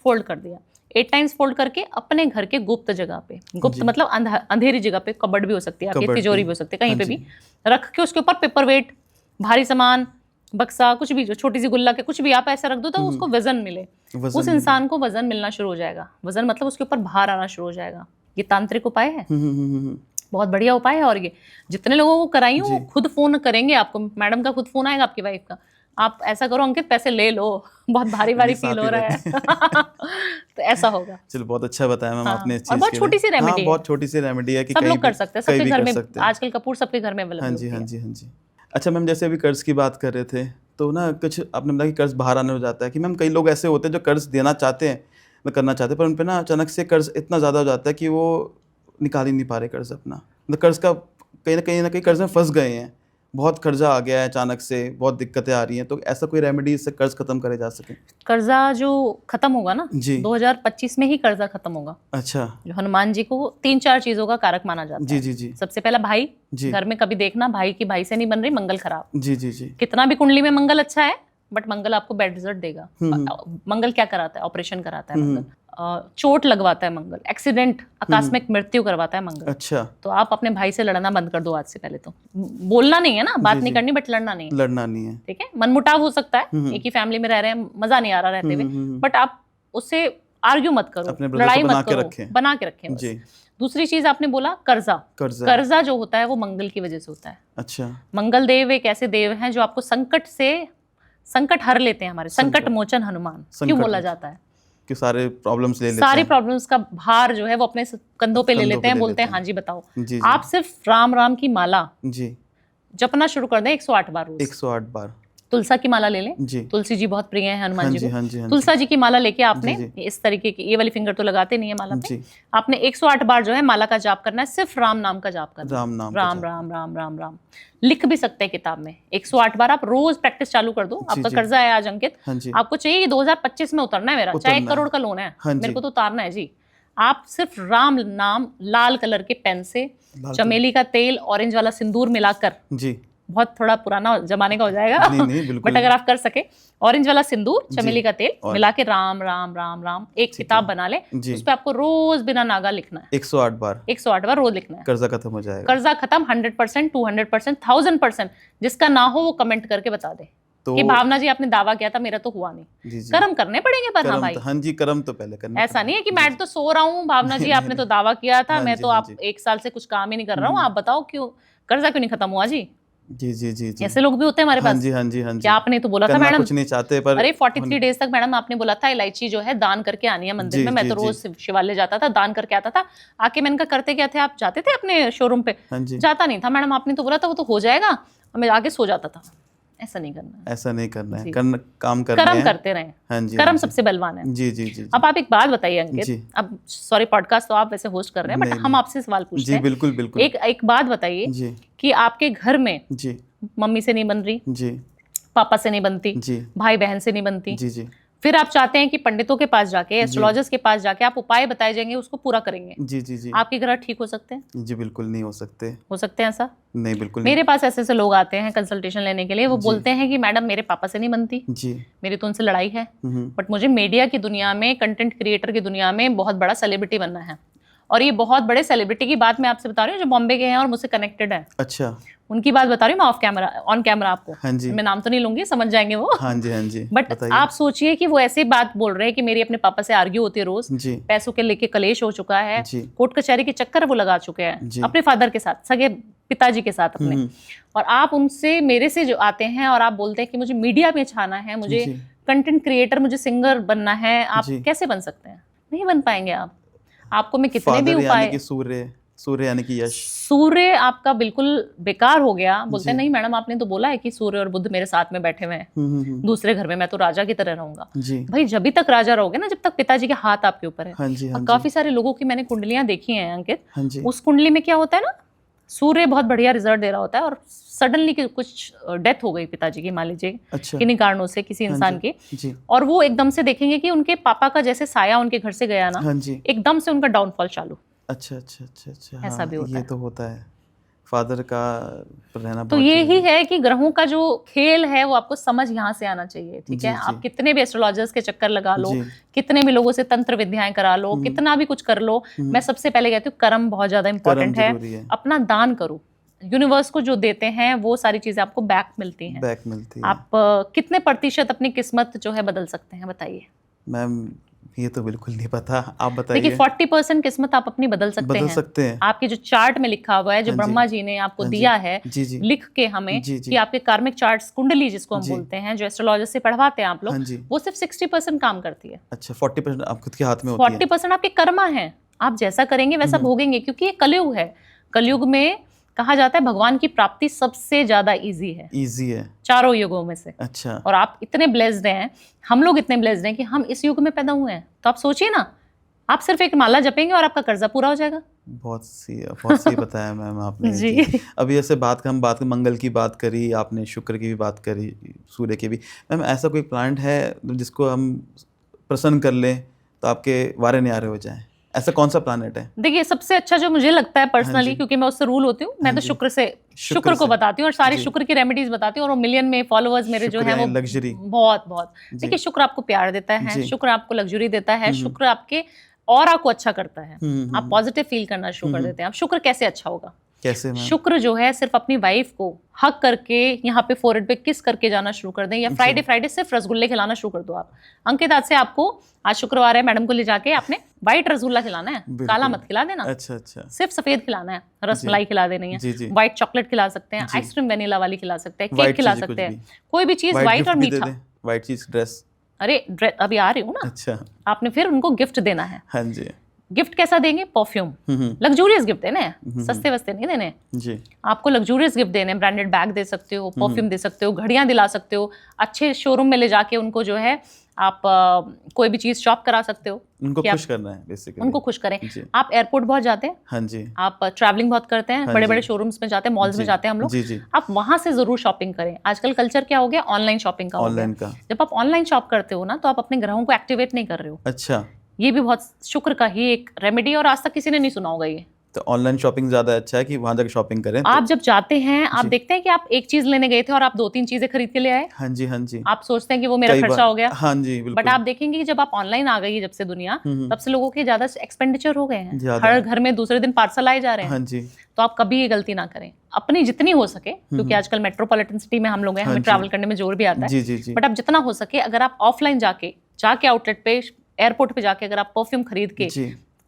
फोल्ड कर दिया, 8 टाइम्स फोल्ड करके अपने घर के गुप्त जगह पे, गुप्त मतलब अंधेरी जगह पे, कबर्ड भी हो सकती है आपकी, तिजोरी भी हो सकती है, कहीं पे भी रख के उसके ऊपर पेपर वेट, भारी सामान, बक्सा, कुछ भी, जो छोटी सी गुल्ला के कुछ भी आप ऐसा रख दो तो उसको वजन मिले, उस इंसान को वजन मिलना शुरू हो जाएगा। वजन मतलब उसके ऊपर भार आना शुरू हो जाएगा। ये तांत्रिक उपाय है, बहुत बढ़िया उपाय है। और ये जितने लोगों को कराई वो खुद फोन करेंगे आपको, मैडम का खुद फोन आएगा आपकी वाइफ का, आप ऐसा करो अंकित पैसे ले लो, बहुत भारी फील हो रहा है। तो ऐसा होगा। चलो बहुत अच्छा बताया मैम आपने इस चीज और बहुत छोटी सी रेमेडी है, बहुत छोटी सी रेमेडी है कि सब लोग कर सकते हैं, सबके घर में आजकल कपूर सबके घर में अवेलेबल है। हाँ जी। अच्छा मैम, जैसे अभी कर्ज की बात कर रहे थे तो ना, कुछ आपने बताया कि कर्ज बाहर आने हो जाता है, कि मैम कई लोग ऐसे होते हैं जो कर्ज देना चाहते हैं, करना चाहते हैं, पर उन पे ना अचानक से कर्ज इतना ज़्यादा हो जाता है कि वो निकाल ही नहीं पा रहे कर्ज अपना, मतलब कर्ज का कहीं ना कहीं कर्ज में फंस गए हैं, बहुत कर्जा आ गया है अचानक से, बहुत दिक्कतें आ रही हैं, तो ऐसा कोई रेमेडी इससे कर्ज खत्म करे जा सके? कर्जा जो खत्म होगा ना जी, 2025 में ही कर्जा खत्म होगा। अच्छा। जो हनुमान जी को 3-4 चीजों का कारक माना जाता है। जी। सबसे पहला भाई, घर में कभी देखना भाई की भाई से नहीं बन रही, मंगल खराब। जी। कितना भी कुंडली में मंगल अच्छा है, बट मंगल आपको बैड रिजल्ट देगा। मंगल क्या कराता है? ऑपरेशन कराता है मंगल, चोट लगवाता है मंगल, एक्सीडेंट, आकस्मिक मृत्यु करवाता है मंगल। अच्छा। तो आप अपने भाई से लड़ना बंद कर दो आज से। पहले तो बोलना नहीं है ना, बात नहीं करनी, बट लड़ना नहीं है, ठीक है। मनमुटाव हो सकता है, एक ही फैमिली में रह रहे हैं, मजा नहीं आ रहा रहते हुए, बट आप उससे आर्ग्यू मत करो, लड़ाई मत करो, बना के रखें बस। दूसरी चीज आपने बोला कर्जा जो होता है वो मंगल की वजह से होता है। अच्छा। मंगल देव एक ऐसे देव हैं जो आपको संकट हर लेते हैं, हमारे संकट मोचन हनुमान क्यों बोला जाता है? कि सारे प्रॉब्लम्स ले लेते सारी हैं, प्रॉब्लम्स का भार जो है वो अपने कंधों पे ले लेते हैं, बोलते हैं हाँ जी बताओ। जी, आप सिर्फ राम राम की माला जी जपना शुरू कर दें 108 बार रोज। 108 बार। तुलसा की माला ले लें जी, तुलसी जी बहुत प्रिय हैं हनुमान हाँ जी जी, को। हाँ जी, हाँ तुलसा जी की माला लेके आपने जी, जी। इस तरीके की, ये वाली फिंगर तो लगाते नहीं है माला पे, जी, आपने 108 बार जो है माला का जाप करना है, सिर्फ राम नाम का जाप करना है। राम नाम का राम जाप। राम राम राम राम लिख भी सकते हैं किताब में। 108 बार आप रोज प्रैक्टिस चालू कर दो। आपका जी। कर्जा है आज अंकित, हाँ जी, आपको चाहिए 2025 में उतरना है मेरा, चाहे 1 उतरना करोड़ है। का लोन है, हाँ मेरे जी। को तो उतारना है जी। आप सिर्फ राम नाम लाल कलर के पेन से, लाल चमेली का तेल, ऑरेंज वाला सिंदूर मिलाकर, जी, बहुत थोड़ा पुराना जमाने का हो जाएगा नहीं बिल्कुल बट अगर आप कर सके, ऑरेंज वाला सिंदूर, जी। चमेली का तेल और- मिला के राम राम राम राम एक ठीक किताब है। बना ले, जी। उस पे आपको रोज बिना नागा लिखना है 108 बार, 108 बार रोज लिखना है। कर्जा खत्म हो जाएगा। कर्जा खत्म 100%, 200%, 1000%। जिसका ना हो वो कमेंट करके बता दे तो कि भावना जी आपने दावा किया था, मेरा तो हुआ नहीं। जी, जी, कर्म करने पड़ेंगे पर हाँ कर्म भाई, तो, हाँ जी, कर्म तो पहले करना ऐसा नहीं है कि मैं तो सो रहा हूँ भावना जी आपने तो दावा किया था, हाँ मैं जी, तो हाँ आप जी। 1 साल से कुछ काम ही नहीं कर रहा हूँ, आप बताओ क्यों कर्जा क्यों नहीं खत्म हुआ जी। जी, जी, जी, जी। ऐसे लोग भी होते हैं हमारे हाँ पास। जी, हाँ जी, हाँ जी। क्या आपने तो बोला था करना मैडम, कुछ नहीं चाहते पर अरे 43 डेज तक मैडम आपने बोला था इलायची जो है दान करके आनी है मंदिर जी, में। मैं जी, तो रोज शिवालय जाता था, दान करके आता था। आके मैंने कहा करते क्या थे आप, जाते थे अपने शोरूम पे? हाँ जी, जाता नहीं था मैडम, आपने तो बोला था वो तो हो जाएगा, और मैं आगे सो जाता था। ऐसा नहीं करना है, ऐसा नहीं करना है, जी। काम करना कर्म है। करते रहें, हाँ जी, कर्म हाँ जी। सबसे बलवान है। जी, जी, जी, अब आप एक बात बताइए जी। अंकित, अब सॉरी पॉडकास्ट तो आप वैसे होस्ट कर रहे हैं बट नहीं, हम नहीं। आपसे सवाल पूछते जी, हैं। बिल्कुल, बिल्कुल। एक बात बताइए जी, कि आपके घर में जी, मम्मी से नहीं बन रही, जी, पापा से नहीं बनती, जी, भाई बहन से नहीं बनती, जी, जी, फिर आप चाहते हैं कि पंडितों के पास जाके, एस्ट्रोलॉजर्स के पास जाके आप उपाय बताए जाएंगे, उसको पूरा करेंगे, जी, जी, जी, आपके ग्रह ठीक हो सकते हैं? जी, बिल्कुल नहीं हो सकते। हो सकते हैं ऐसा? नहीं, बिल्कुल नहीं। मेरे पास ऐसे ऐसे लोग आते हैं कंसल्टेशन लेने के लिए, वो बोलते हैं कि मैडम मेरे पापा से नहीं बनती, जी, मेरी तो उनसे लड़ाई है, हम्म, बट मुझे मीडिया की दुनिया में, कंटेंट क्रिएटर की दुनिया में बहुत बड़ा सेलिब्रिटी बनना है। और ये बहुत बड़े सेलिब्रिटी की बात मैं आपसे बता रही हूँ जो बॉम्बे के हैं और मुझसे कनेक्टेड है, अच्छा, उनकी बात बता रही हूँ मैं ऑफ कैमरा, ऑन कैमरा आपको। हाँ जी, मैं नाम तो नहीं लूंगी, समझ जाएंगे वो। हाँ जी, हाँ जी, बट बताइए। आप सोचिए कि वो ऐसी बात बोल रहे हैं कि मेरी अपने पापा से आर्ग्यू होती है रोज, जी, पैसों के लेके कलेश हो चुका है, जी, कोर्ट कचहरी के चक्कर वो लगा चुके हैं जी। अपने फादर के साथ, सगे पिताजी के साथ अपने। और आप उनसे, मेरे से जो आते हैं और आप बोलते हैं कि मुझे मीडिया में छाना है, मुझे जी। कंटेंट क्रिएटर, मुझे सिंगर बनना है, आप जी। कैसे बन सकते हैं? नहीं बन पाएंगे आप। आपको मैं कितने भी फादर यानी उपाय, कि सूर्य यानी कि यश, सूर्य आपका बिल्कुल बेकार हो गया। बोलते हैं जी। नहीं मैडम आपने तो बोला है कि सूर्य और बुध मेरे साथ में बैठे हुए हैं दूसरे घर में, मैं तो राजा की तरह रहूंगा। जी, भाई जब भी तक राजा रहोगे ना, जब तक पिताजी के हाथ आपके ऊपर है। हाँ जी, हाँ और जी, काफी सारे लोगों की मैंने कुंडलियां देखी हैं अंकित, हाँ जी, उस कुंडली में क्या होता है ना, सूर्य बहुत बढ़िया रिजल्ट दे रहा होता है और सडनली कुछ डेथ हो गई पिताजी की, मान लीजिए अच्छा, किन्हीं कारणों से किसी हाँ इंसान जी, की, जी, और वो एकदम से देखेंगे कि उनके पापा का जैसे साया उनके घर से गया ना, हाँ जी, एकदम से उनका डाउनफॉल चालू। अच्छा, अच्छा, अच्छा, अच्छा, ऐसा हाँ, भी होता ये है। तो होता है, फादर का रहना तो बहुत ये जरूरी ही है कि ग्रहों का जो खेल है वो आपको समझ यहाँ से आना चाहिए, ठीक जी, है? जी। आप कितने भी एस्ट्रोलॉजर्स के चक्कर लगा लो, जी, कितने भी लोगों से तंत्र विद्याएं करा लो, कितना भी कुछ कर लो, मैं सबसे पहले कहती हूँ कर्म बहुत ज्यादा कर्म इंपॉर्टेंट है। जरूरी है, अपना दान करो, यूनिवर्स को जो देते हैं वो सारी चीजें आपको बैक मिलती हैं। बैक मिलती है। आप कितने प्रतिशत अपनी किस्मत जो है बदल सकते हैं, बताइए? मैम ये तो बिल्कुल नहीं पता, आप बताइए। देखिए 40% किस्मत आप अपनी बदल सकते हैं। आपके जो चार्ट में लिखा हुआ है, जो हाँ जी, ब्रह्मा जी ने आपको हाँ जी, दिया है जी, जी, लिख के हमें, जी, जी, कि आपके कार्मिक चार्ट्स, कुंडली जिसको हम जी, बोलते हैं, जो एस्ट्रोलॉजर से पढ़वाते हैं आप हाँ लोग, जी, वो सिर्फ 60% काम करती है। अच्छा, 40% आप खुद के हाथ में होती है। 40% आपके कर्मा है, आप जैसा करेंगे वैसा भोगेंगे, क्योंकि ये कलयुग है। कलयुग में कहा जाता है भगवान की प्राप्ति सबसे ज्यादा इजी है, इजी है, चारों युगों में से। अच्छा, और आप इतने ब्लेस्ड हैं, हम लोग इतने ब्लेस्ड हैं कि हम इस युग में पैदा हुए हैं। तो आप सोचिए ना, आप सिर्फ एक माला जपेंगे और आपका कर्जा पूरा हो जाएगा। बहुत सही बताया मैम आपने जी। अभी ऐसे हम बात मंगल की बात करी, आपने शुक्र की भी बात करी, सूर्य की भी। मैम ऐसा कोई प्लांट है जिसको हम प्रसन्न कर लें तो आपके वारे न्यारे हो जाएं? ऐसा कौन सा प्लैनेट है? देखिए सबसे अच्छा जो मुझे लगता है पर्सनली, क्योंकि मैं उससे रूल होती हूँ, मैं तो शुक्र को बताती हूँ और सारी शुक्र की रेमेडीज बताती हूँ, और मिलियन में फॉलोअर्स मेरे जो है वो लग्जरी, बहुत। देखिए शुक्र आपको प्यार देता है, शुक्र आपको लग्जरी देता है, शुक्र आपके ऑरा को अच्छा करता है, आप पॉजिटिव फील करना शुरू कर देते हैं। अब शुक्र कैसे अच्छा होगा? कैसे? शुक्र जो है सिर्फ अपनी वाइफ को हक करके यहाँ पे फोरहेड पे किस करके जाना शुरू कर दें, या फ्राइडे सिर्फ रसगुल्ले खिलाना शुरू कर दो आप। अंकित आज से आपको, आज शुक्रवार है, मैडम को ले जाके आपने व्हाइट रसगुल्ला खिलाना है, काला मत खिला देना। अच्छा, सिर्फ सफेद खिलाना है, रसमलाई खिला देनी है, व्हाइट चॉकलेट खिला सकते हैं, आइसक्रीम वेनिला वाली खिला सकते हैं, केक खिला सकते हैं, कोई भी चीज व्हाइट और मीठा। व्हाइट चीज ड्रेस अरे अभी आ रही हूँ ना। अच्छा। आपने फिर उनको गिफ्ट देना है। हाँ जी। गिफ्ट कैसा देंगे? परफ्यूम, लग्जूरियस गिफ्ट देने हैं, सस्ते वस्ते नहीं देने जी। आपको लग्जूरियस गिफ्ट देने, ब्रांडेड बैग दे सकते हो, परफ्यूम दे सकते हो, घड़ियां दिला सकते हो, अच्छे शोरूम में ले जाके उनको जो है आप कोई भी चीज शॉप करा सकते हो, उनको खुश करना है बेसिकली, उनको खुश करें। आप एयरपोर्ट बहुत जाते हैं? हाँ जी। आप ट्रैवलिंग बहुत करते हैं, बड़े बड़े शोरूम्स में जाते हैं, मॉल्स में जाते हैं हम लोग, जी जी। आप वहां से जरूर शॉपिंग करें। आजकल कल्चर क्या हो गया? ऑनलाइन शॉपिंग का। ऑनलाइन का जब आप ऑनलाइन शॉप करते हो ना तो आप अपने ग्राहकों को एक्टिवेट नहीं कर रहे हो। अच्छा। ये भी बहुत शुक्र का ही एक रेमेडी, और आज तक किसी ने नहीं सुना होगा ये। तो ऑनलाइन शॉपिंग ज्यादा अच्छा है कि वहां जाकर शॉपिंग करें? आप जब जाते हैं आप देखते हैं कि आप एक चीज लेने गए थे और आप 2-3 चीजें खरीद के ले आए। हाँ जी, हाँ जी। आप सोचते हैं कि वो मेरा खर्चा हो गया। हाँ जी, बिल्कुल। बट आप देखेंगे कि जब आप ऑनलाइन आ गई जब से दुनिया, तब से लोगों के ज्यादा एक्सपेंडिचर हो गए हैं, हर घर में दूसरे दिन पार्सल आए जा रहे हैं। हाँ जी। तो आप कभी ये गलती ना करें, अपनी जितनी हो सके, क्योंकि आजकल मेट्रोपॉलिटन सिटी में हम लोग हैं, हमें ट्रैवल करने में जोर भी आता है। जी जी जी। बट आप जितना हो सके, अगर आप ऑफलाइन जाके आउटलेट पे, एयरपोर्ट पे जाके अगर आप परफ्यूम खरीद के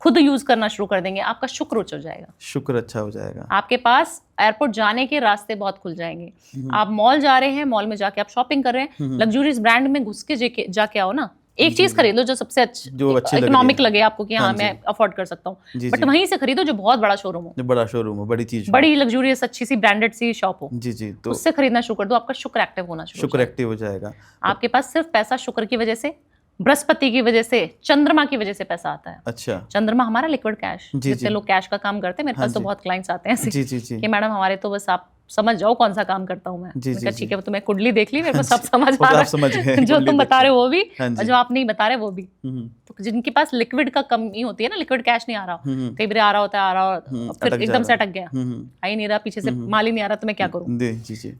खुद यूज करना शुरू कर देंगे, आपका शुक्र उच्च हो जाएगा, शुक्र अच्छा हो जाएगा। आपके पास एयरपोर्ट जाने के रास्ते बहुत खुल जाएंगे। आप मॉल जा रहे हैं, मॉल में जाके आप शॉपिंग कर रहे हैं, लग्जूरियस ब्रांड में घुस के जाके आओ ना, एक चीज खरीद लो जो सबसे अच्छी इकोनॉमिक लगे आपको कि हाँ मैं अफोर्ड कर सकता हूँ, बट वहीं से खरीदो जो बहुत बड़ा शोरूम हो, बड़ी चीज, बड़ी लग्जूरियस अच्छी सी ब्रांडेड सी शॉप हो। जी जी। तो उससे खरीदना शुरू कर दो, आपका शुक्र एक्टिव होना शुक्र एक्टिव हो जाएगा। आपके पास सिर्फ पैसा शुक्र की वजह से, बृहस्पति की वजह से, चंद्रमा की वजह से पैसा आता है। अच्छा। चंद्रमा हमारा लिक्विड कैश, जितने लोग कैश का काम करते हैं, मेरे पास तो बहुत क्लाइंट्स आते हैं जी जी जी कि मैडम हमारे तो बस आप समझ जाओ कौन सा काम करता हूँ मैं। ठीक है, वो तुम्हें कुंडली देख ली, मेरे को सब समझ आ रहा है, जो तुम बता रहे हो वो भी और जो आप नहीं बता रहे वो भी। तो जिनके पास लिक्विड का कमी होती है ना, लिक्विड कैश नहीं आ रहा, कई बार आ रहा होता है, फिर एकदम से अटक गया, आ ही नहीं रहा, पीछे से माल ही नहीं आ रहा, तो मैं क्या करूँ?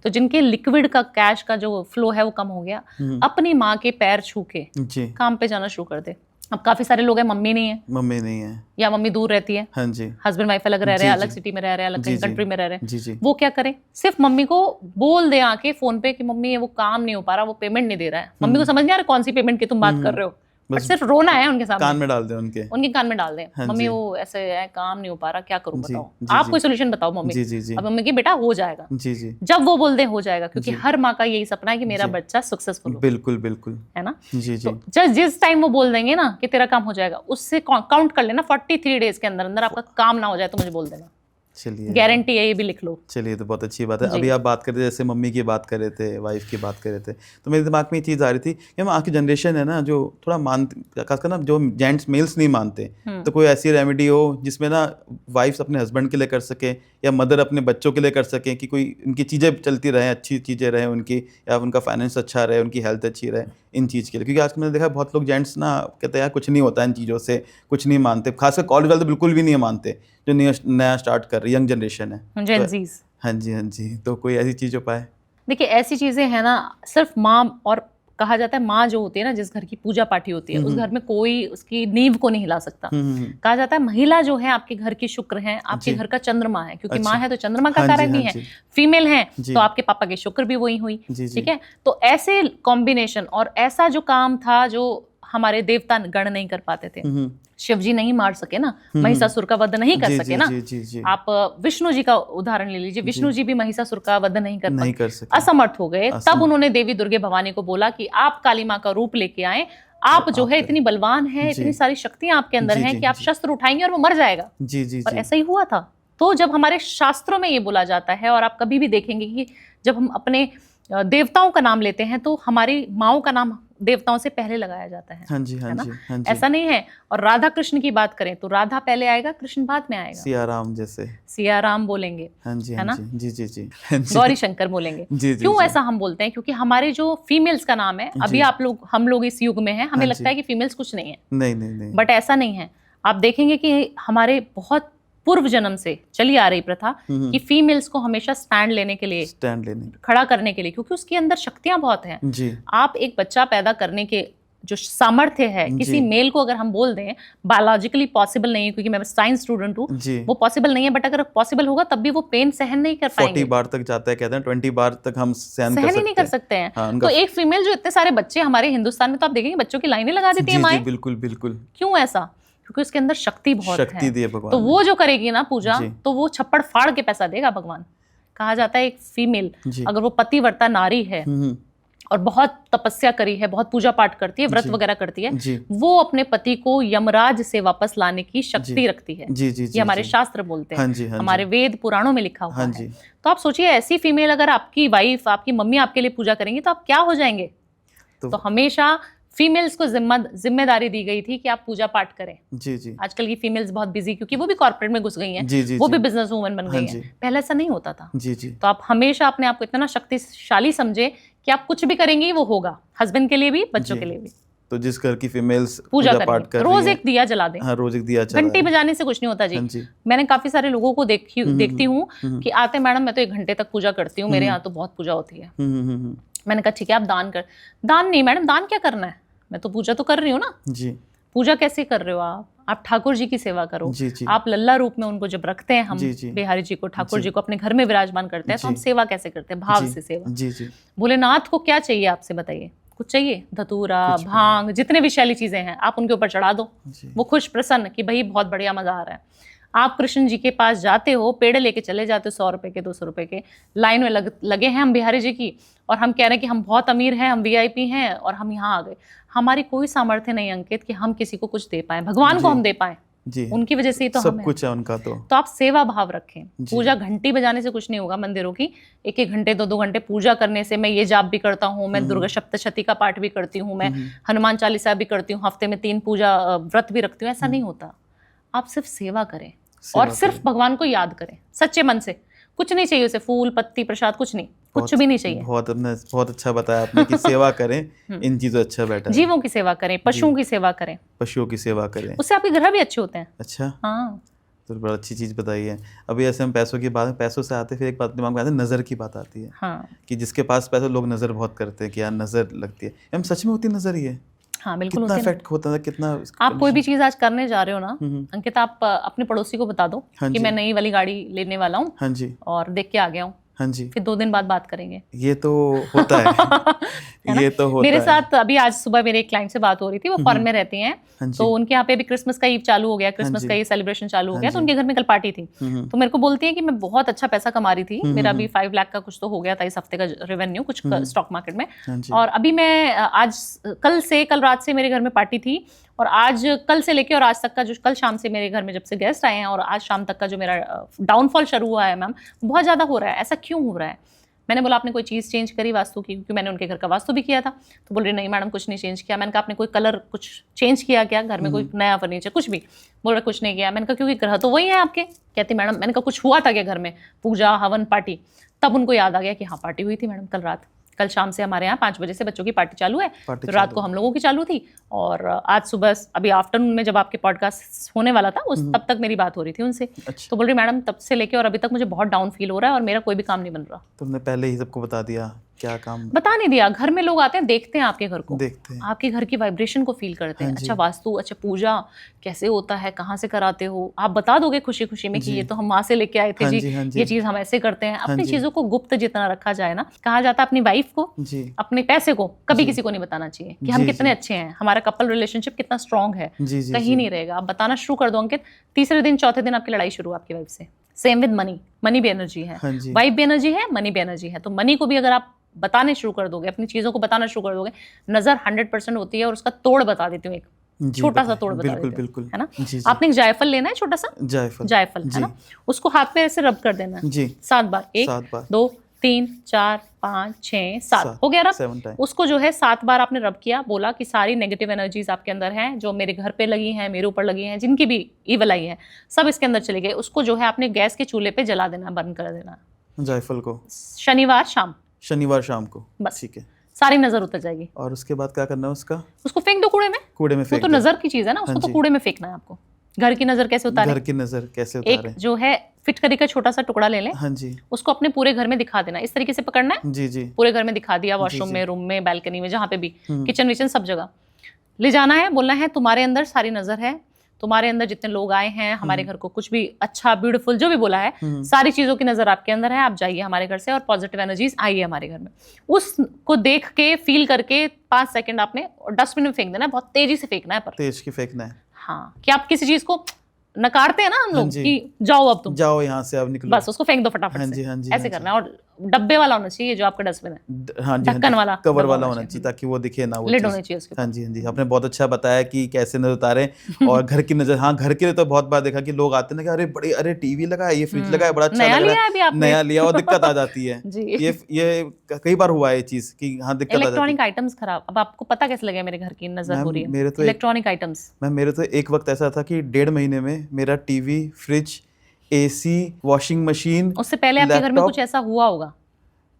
तो जिनके लिक्विड का कैश का जो फ्लो है वो कम हो गया, अपनी माँ के पैर छू के काम पे जाना शुरू कर दे। अब काफी सारे लोग हैं मम्मी नहीं है या मम्मी दूर रहती है, हाँ जी, हस्बैंड वाइफ अलग रह रहे हैं, अलग सिटी में रह रहे हैं, अलग कंट्री में रह रहे हैं, वो क्या करें? सिर्फ मम्मी को बोल दे आके फोन पे कि मम्मी वो काम नहीं हो पा रहा, वो पेमेंट नहीं दे रहा है। मम्मी को समझ नहीं आ रहा कौन सी पेमेंट की तुम बात कर रहे हो, बट सिर्फ रोना है उनके सामने, कान में डाल दे, उनके कान में डाल दे, मम्मी वो ऐसे है, काम नहीं हो पा रहा, क्या करूं बताओ, आप कोई सोल्यूशन बताओ मम्मी। अब मम्मी की बेटा हो जाएगा, जब वो बोल दे हो जाएगा, क्योंकि हर माँ का यही सपना है कि मेरा बच्चा सक्सेसफुल हो। बिल्कुल बिल्कुल, है ना। तो जिस टाइम वो बोल देंगे ना कि तेरा काम हो जाएगा, उससे काउंट कर लेना 43 डेज के अंदर अंदर आपका काम ना हो जाए तो मुझे बोल देना। चलिए, गारंटी है, ये भी लिख लो। चलिए, तो बहुत अच्छी बात है। अभी आप बात कर रहे थे, जैसे मम्मी की बात कर रहे थे, वाइफ की बात कर रहे थे, तो मेरे दिमाग में ये चीज़ आ रही थी कि हम आज की जनरेशन है ना, जो थोड़ा मानते, खासकर ना जो जेंट्स मेल्स नहीं मानते, तो कोई ऐसी रेमेडी हो जिसमें ना वाइफ्स अपने हस्बैंड के लिए कर सके या मदर अपने बच्चों के लिए कर सकें, कि कोई उनकी चीज़ें चलती रहें, अच्छी चीज़ें रहें उनकी, या उनका फाइनेंस अच्छा रहे, उनकी हेल्थ अच्छी रहे, इन चीज़ के लिए। क्योंकि आजकल मैंने देखा बहुत लोग जेंट्स ना कहते हैं यार कुछ नहीं होता इन चीज़ों से, कुछ नहीं मानते, खासकर कॉलेज वाले तो बिल्कुल भी नहीं मानते, जो नया स्टार्ट कर रही यंग जनरेशन है, जेनज़ीज़। हाँ जी, हाँ जी। तो कोई ऐसी चीज़ हो पाए? देखिए, ऐसी चीज़ें हैं ना, सिर्फ माँ, और कहा जाता है माँ जो होती है ना, जिस घर की पूजा पाठी होती है, उस घर में कोई उसकी नींव को नहीं हिला सकता। कहा जाता है महिला जो है आपके घर की शुक्र है, आपके घर का चंद्रमा है, क्योंकि माँ है तो चंद्रमा का कारक भी है, फीमेल है तो आपके पापा की शुक्र भी वही हुई। ठीक है, तो ऐसे कॉम्बिनेशन और ऐसा जो काम था जो हमारे देवता गण नहीं कर पाते थे, शिव जी नहीं मार सके ना, महिषासुर का वध नहीं कर सके ना, आप विष्णु जी का उदाहरण ले लीजिए, विष्णु जी भी महिषासुर का वध नहीं कर सके, असमर्थ हो गए। तब उन्होंने देवी दुर्गे भवानी को बोला कि आप काली माँ का रूप लेके आए, आप जो है इतनी बलवान है, इतनी सारी शक्तियां आपके अंदर हैं कि आप शस्त्र उठाएंगे और वो मर जाएगा। और ऐसा ही हुआ था। तो जब हमारे शास्त्रों में ये बोला जाता है, और आप कभी भी देखेंगे कि जब हम अपने देवताओं का नाम लेते हैं तो हमारी माओ का नाम देवताओं से पहले लगाया जाता है। हाँ जी, हाँ जी, हाँ जी। ऐसा नहीं है। और राधा कृष्ण की बात करें तो राधा पहले आएगा, कृष्ण बाद में आएगा। सिया राम जैसे सिया राम बोलेंगे, हाँ जी, है ना, जी जी जी, गौरी शंकर बोलेंगे। क्यों ऐसा हम बोलते हैं? क्योंकि हमारे जो फीमेल्स का नाम है, अभी हम लोग इस युग में हैं, हमें लगता है कि फीमेल्स कुछ नहीं है, नहीं, बट ऐसा नहीं है। आप देखेंगे कि हमारे बहुत पूर्व जन्म से चली आ रही प्रथा कि फीमेल्स को हमेशा स्टैंड लेने के लिए, खड़ा करने के लिए, क्योंकि उसके अंदर शक्तियां बहुत हैं जी। आप एक बच्चा पैदा करने के जो सामर्थ्य है किसी मेल को, अगर हम बोल दें बायोलॉजिकली पॉसिबल नहीं है, क्योंकि मैं साइंस स्टूडेंट हूँ, वो पॉसिबल नहीं है, बट अगर पॉसिबल होगा तब भी वो पेन सहन नहीं कर पाएंगे। 40 बार तक जाता है, कहते हैं 20 बार तक हम सहन ही नहीं कर सकते हैं। हाँ, तो एक फीमेल जो इतने सारे बच्चे हमारे हिंदुस्तान में, तो आप देखेंगे बच्चों की लाइनें लगा देती है माएं। बिल्कुल बिल्कुल। क्यों ऐसा? क्योंकि उसके अंदर शक्ति बहुत है। तो वो जो करेगी ना पूजा, तो वो छप्पड़ फाड़ के पैसा देगा भगवान। कहा जाता है एक फीमेल अगर वो पतिव्रता नारी है और बहुत तपस्या करी है, बहुत पूजा पाठ करती है, व्रत वगैरह करती है, वो अपने पति को यमराज से वापस लाने की शक्ति रखती है। ये हमारे शास्त्र बोलते हैं, हमारे वेद पुराणों में लिखा हुआ है। तो आप सोचिए, ऐसी फीमेल अगर आपकी वाइफ, आपकी मम्मी आपके लिए पूजा करेंगी तो आप क्या हो जाएंगे। तो हमेशा फीमेल्स को जिम्मेदारी दी गई थी कि आप पूजा पाठ करें। जी। आजकल की फीमेल्स बहुत बिजी, क्योंकि वो भी कॉर्पोरेट में घुस गई हैं, वो भी बिजनेस वूमन बन गई हैं। पहले ऐसा नहीं होता था। तो आप हमेशा अपने आप को इतना शक्तिशाली समझे कि आप कुछ भी करेंगी वो होगा, हस्बैंड के लिए भी, बच्चों के लिए भी। तो जिस घर की फीमेल्स पूजा पाठ कर रही हैं, रोज एक दिया जला दें। हाँ, रोज एक दिया जला। घंटी बजाने से कुछ नहीं होता जी। मैंने काफी सारे लोगों को देखती हूँ कि आते, मैडम मैं तो 1 घंटे तक पूजा करती हूँ, मेरे यहाँ तो बहुत पूजा होती है। मैंने कहा ठीक है, आप दान नहीं मैडम, दान क्या करना है, मैं तो पूजा तो कर रही हूँ ना जी। पूजा कैसे कर रहे हो आप ठाकुर जी की सेवा करो। जी। आप लल्ला रूप में उनको जब रखते हैं हम, बिहारी जी को, ठाकुर जी को अपने घर में विराजमान करते हैं, तो हम सेवा कैसे करते हैं, भाव से सेवा। जी। भोलेनाथ को क्या चाहिए आपसे बताइए, कुछ चाहिए? धतूरा, भांग, जितने भी शैली चीजें हैं आप उनके ऊपर चढ़ा दो, वो खुश प्रसन्न कि भाई बहुत बढ़िया मजा आ रहा है। आप कृष्ण जी के पास जाते हो, पेड़ लेके चले जाते हो 100 रुपए के, 200 रुपए के, लाइन में लगे हैं हम बिहारी जी की, और हम कह रहे हैं कि हम बहुत अमीर हैं, हम वीआईपी हैं, और हम यहाँ आ गए। हमारी कोई सामर्थ्य नहीं अंकित कि हम किसी को कुछ दे पाए, भगवान को हम दे पाए जी। उनकी वजह से ही तो सब कुछ है उनका। तो आप सेवा भाव रखें। पूजा घंटी बजाने से कुछ नहीं होगा मंदिरों की, 1-1 घंटे 2-2 घंटे पूजा करने से। मैं ये जाप भी करता हूँ, मैं दुर्गा सप्तशती का पाठ भी करती हूँ, मैं हनुमान चालीसा भी करती हूँ, हफ्ते में 3 पूजा व्रत भी रखती हूँ, ऐसा नहीं होता। आप सिर्फ सेवा करें और सिर्फ भगवान को याद करें सच्चे मन से। कुछ नहीं चाहिए उसे, फूल पत्ती प्रसाद कुछ नहीं, कुछ भी नहीं चाहिए। बहुत अच्छा बताया आपने कि सेवा करें, इन चीजों अच्छा बैठा। जीवों की सेवा करें, पशुओं की सेवा करें, पशुओं की सेवा करें, उससे आपके ग्रह भी अच्छे होते हैं। अच्छा, हाँ, तो बड़ा अच्छी चीज बताई है। अभी ऐसे हम पैसों की बात, पैसों से आते फिर एक बात दिमाग में आती है, नजर की बात आती है। हाँ, कि जिसके पास पैसा, लोग नजर बहुत करते हैं कि यार नजर लगती है। हम सच में होती नजर ही है। हाँ बिल्कुल, कितना इफेक्ट होता है, कितना। आप कोई भी चीज आज करने जा रहे हो ना अंकित, आप अपने पड़ोसी को बता दो कि मैं नई वाली गाड़ी लेने वाला हूँ, हाँ जी, और देख के आ गया हूँ, हाँ जी, फिर 2 दिन बाद बात करेंगे। ये तो होता है ये तो होता मेरे साथ अभी आज सुबह मेरे एक क्लाइंट से बात हो रही थी, वो फॉरेन में रहती हैं, तो उनके यहाँ पे भी क्रिसमस का ईव चालू हो गया, क्रिसमस का ये सेलिब्रेशन चालू हो गया, तो उनके घर में कल पार्टी थी। तो मेरे को बोलती है कि मैं बहुत अच्छा पैसा कमा रही थी, मेरा अभी 5 लाख का कुछ तो हो गया था इस हफ्ते का रेवेन्यू, कुछ स्टॉक मार्केट में, और अभी मैं आज कल रात से मेरे घर में पार्टी थी, और आज कल से लेके और आज तक का जो कल शाम से मेरे घर में जब से गेस्ट आए हैं और आज शाम तक का जो मेरा डाउनफॉल शुरू हुआ है मैम, बहुत ज़्यादा हो रहा है। ऐसा क्यों हो रहा है? मैंने बोला आपने कोई चीज़ चेंज करी वास्तु की, क्योंकि मैंने उनके घर का वास्तु भी किया था। तो बोल रही नहीं मैडम कुछ नहीं चेंज किया। मैंने कहा आपने कोई कलर कुछ चेंज किया क्या घर में, कोई नया फर्नीचर कुछ भी? बोल रहा कुछ नहीं किया। मैंने कहा क्योंकि ग्रह तो वही है आपके। कहती मैडम, मैंने कहा कुछ हुआ था क्या घर में, पूजा हवन पार्टी? तब उनको याद आ गया कि हाँ पार्टी हुई थी मैडम कल रात। कल शाम से हमारे यहाँ 5 बजे से बच्चों की पार्टी चालू है, तो रात को हम लोगों की चालू थी, और आज सुबह अभी आफ्टरनून में जब आपके पॉडकास्ट होने वाला था उस तब तक मेरी बात हो रही थी उनसे। अच्छा। तो बोल रही मैडम तब से लेके और अभी तक मुझे बहुत डाउन फील हो रहा है और मेरा कोई भी काम नहीं बन रहा। तुमने पहले ही सबको बता दिया? क्या काम बता नहीं दिया। घर में लोग आते हैं, देखते हैं आपके घर को, देखते हैं आपके घर की वाइब्रेशन को फील करते हैं। अच्छा वास्तु, अच्छा पूजा कैसे होता है, कहाँ से कराते हो, आप बता दोगे खुशी खुशी में कि ये तो हम वहां से लेके आए थे जी, ये चीज हम ऐसे करते हैं। अपनी चीजों को गुप्त जितना रखा जाए ना, कहा जाता है अपनी वाइफ को, अपने पैसे को कभी किसी को नहीं बताना चाहिए कि हम कितने अच्छे हैं, हमारा कपल रिलेशनशिप कितना स्ट्रांग है, कहीं नहीं रहेगा। आप बताना शुरू कर दो अंकित, तीसरे दिन चौथे दिन आपकी लड़ाई शुरू आपकी वाइफ से। सेम विद मनी, मनी भी एनर्जी है, वाइफ भी एनर्जी है, मनी भी एनर्जी है। तो मनी को भी अगर आप बताने शुरू कर दोगे, अपनी चीजों को बताना शुरू कर दोगे, नजर 100% होती है। और उसका तोड़ बता देती हूँ, एक छोटा सा तोड़ बता देती हूँ, है ना। आपने एक जायफल लेना है, छोटा सा जायफल है ना, उसको हाथ में ऐसे रब कर देना है 7 बार। 1 2 3 4 5 6 7 हो गया रब। उसको जो है 7 बार आपने रब किया, बोला कि सारी नेगेटिव एनर्जीज आपके अंदर हैं, जो मेरे घर पे लगी हैं, मेरे ऊपर लगी हैं, जिनकी भी ईवल आई है, सब इसके अंदर चले गए। उसको जो है आपने गैस के चूल्हे पे जला देना, बंद कर देना जायफल को, शनिवार शाम को, बस ठीक है, सारी नजर उतर जाएगी। और उसके बाद क्या करना है? उसको फेंक दो कूड़े में फेंक, वो तो नजर की चीज है ना, उसको तो कूड़े में फेंकना है आपको। घर की नजर कैसे उतारें? एक जो है फिटकरी का छोटा सा टुकड़ा ले लें, हाँ जी, उसको अपने पूरे घर में दिखा देना। इस तरीके से पकड़ना है, जी, पूरे घर में दिखा दिया, वॉशरूम में, रूम में, बालकनी में, जहाँ पे भी, किचन विचन सब जगह ले जाना है। बोलना है तुम्हारे अंदर सारी नजर है, तुम्हारे अंदर जितने लोग आए हैं हमारे घर को, कुछ भी अच्छा ब्यूटीफुल जो भी बोला है, सारी चीजों की नजर आपके अंदर है। आप जाइए हमारे घर से और पॉजिटिव एनर्जीज आइए हमारे घर में। उसको देख के फील करके 5 सेकंड आपने डस्टबिन में फेंक देना है। बहुत तेजी से फेंकना है, पर तेज की फेंकना है। हाँ, कि आप किसी चीज को नकारते हैं ना हम लोग कि जाओ अब तुम जाओ यहाँ से, अब निकलो, बस उसको फेंक दो फटाफट से। ऐसे करना है। और डब्बे वाला होना चाहिए जो आपका डस्टबिन है, हाँ जी, ढक्कन वाला, कवर वाला होना चाहिए ताकि वो दिखे ना, वो लिड होनी चाहिए उसके। हाँ जी, हाँ जी, आपने बहुत अच्छा बताया कि कैसे नजर उतारें। और घर की नजर, हाँ घर के लिए तो बहुत बार देखा कि लोग आते हैं ना कि अरे बड़े, अरे टीवी लगा है, ये फ्रिज लगा है, बड़ा अच्छा लग रहा है, नया लिया और दिक्कत आ जाती है। ये कई बार हुआ है चीज कि हाँ दिक्कत आ जाती है। इलेक्ट्रॉनिक आइटम्स खराब, अब आपको पता कैसे लगे मेरे घर की नजर हो रही है? मेरे तो इलेक्ट्रॉनिक आइटम्स, मैम मेरे तो एक वक्त ऐसा था कि 1.5 महीने में मेरा TV, fridge, AC, washing machine, उससे पहले आपके घर में कुछ ऐसा हुआ होगा,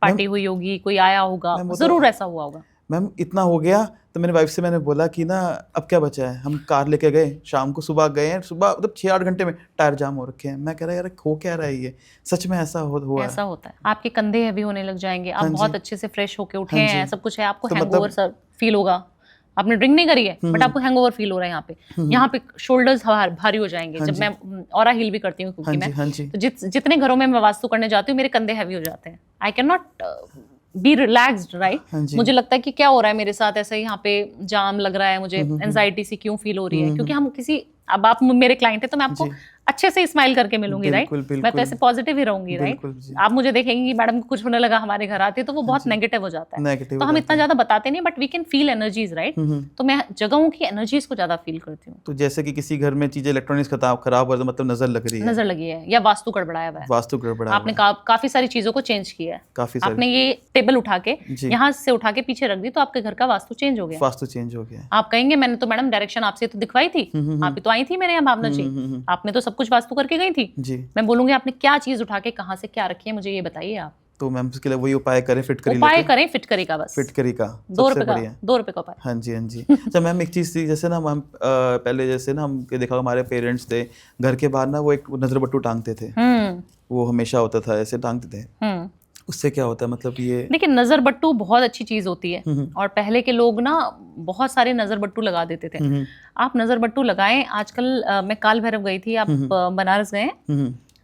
पार्टी हुई होगी, कोई आया होगा, जरूर ऐसा हुआ होगा। मैम इतना हो गया तो मेरी वाइफ से मैंने बोला कि ना अब क्या बचा है, हम कार लेके गए, शाम को सुबह गए हैं, सुबह मतलब 6-8 घंटे में टायर जाम हो रखे हैं। मैं कह रहा यार हो क्या रहा है ये, सच में ऐसा हुआ ऐसा होता है। आपके कंधे हैवी होने लग जाएंगे, आप बहुत अच्छे से फ्रेश होके उठे हैं, सब कुछ है, आपको हैंगओवर फील होगा, आपने ड्रिंक नहीं करी है बट आपको हैंगओवर फील हो रहा है। यहाँ पे शोल्डर्स भारी हो जाएंगे। जब मैं ऑरा हील भी करती हूँ क्योंकि मैं तो जितने घरों में मैं वास्तु करने जाती हूँ मेरे कंधे हैवी हो जाते हैं। I can not be relaxed, right. मुझे लगता है कि क्या हो रहा है मेरे साथ, ऐसे यहाँ पे जाम लग रहा है, मुझे एंजाइटी सी क्यों फील हो रही है, क्योंकि हम किसी, अब आप मेरे क्लाइंट है तो मैं आपको अच्छे से स्माइल करके मिलूंगी, राइट। मैं तो ऐसे पॉजिटिव ही रहूंगी, राइट। आप मुझे देखेंगे कि मैडम को कुछ होने लगा हमारे घर आते तो वो बहुत नेगेटिव हो जाता है, तो हम इतना ज्यादा बताते नहीं, but we can feel energies, right. तो मैं जगहों की एनर्जीज को ज्यादा फील करती हूँ। तो जैसे कि किसी घर में चीजें इलेक्ट्रॉनिक्स खराब हो तो मतलब नजर लगी है या वास्तु गड़बड़ाया हुआ है, आपने काफी सारी चीजों को चेंज किया है, आपने ये टेबल उठा के यहाँ से उठा के पीछे रख दी तो आपके घर का वास्तु चेंज हो गया। आप कहेंगे मैंने तो मैडम डायरेक्शन आपसे तो दिखवाई थी, आप ही तो आई थी मेरे यहाँ भावना जी, आपने तो सब कुछ वास्तु करके गई थी जी। मैं बोलूंगी आपने क्या चीज उठा के कहाँ से क्या रखी है, मुझे ये बताइए आप। तो मैम उसके लिए वही उपाय करें, फिटकरी का बस, फिटकरी का 2 रुपए का उपाय। हाँ जी, हाँ जी। अच्छा मैम एक चीज थी, जैसे ना मैम पहले जैसे ना हम देखा हमारे पेरेंट्स थे घर के बाहर ना वो एक नजर बट्टू टांगते थे, वो हमेशा होता था, ऐसे टांगते थे। उससे क्या होता है मतलब ये? देखिए नजर बट्टू बहुत अच्छी चीज होती है और पहले के लोग ना बहुत सारे नजर बट्टू लगा देते थे। आप नजर बट्टू लगाएं, आजकल मैं काल भैरव गई थी, आप बनारस गए?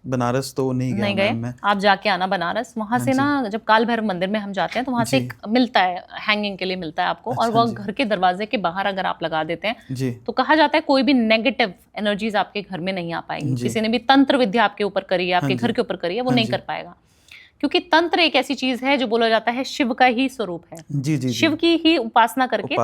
बनारस तो नहीं गए। आप जाके आना बनारस, वहां से ना जब काल भैरव मंदिर में हम जाते हैं तो वहां से एक मिलता है, हैंगिंग के लिए मिलता है आपको, और वो घर के दरवाजे के बाहर अगर आप लगा देते हैं तो कहा जाता है कोई भी नेगेटिव एनर्जीज आपके घर में नहीं आ पाएगी। किसी ने भी तंत्र विद्या आपके ऊपर करी है, आपके घर के ऊपर करी है, वो नहीं कर पाएगा, क्योंकि तंत्र एक ऐसी चीज है जो बोला जाता है शिव का ही स्वरूप है। जी, शिव की ही उपासना करके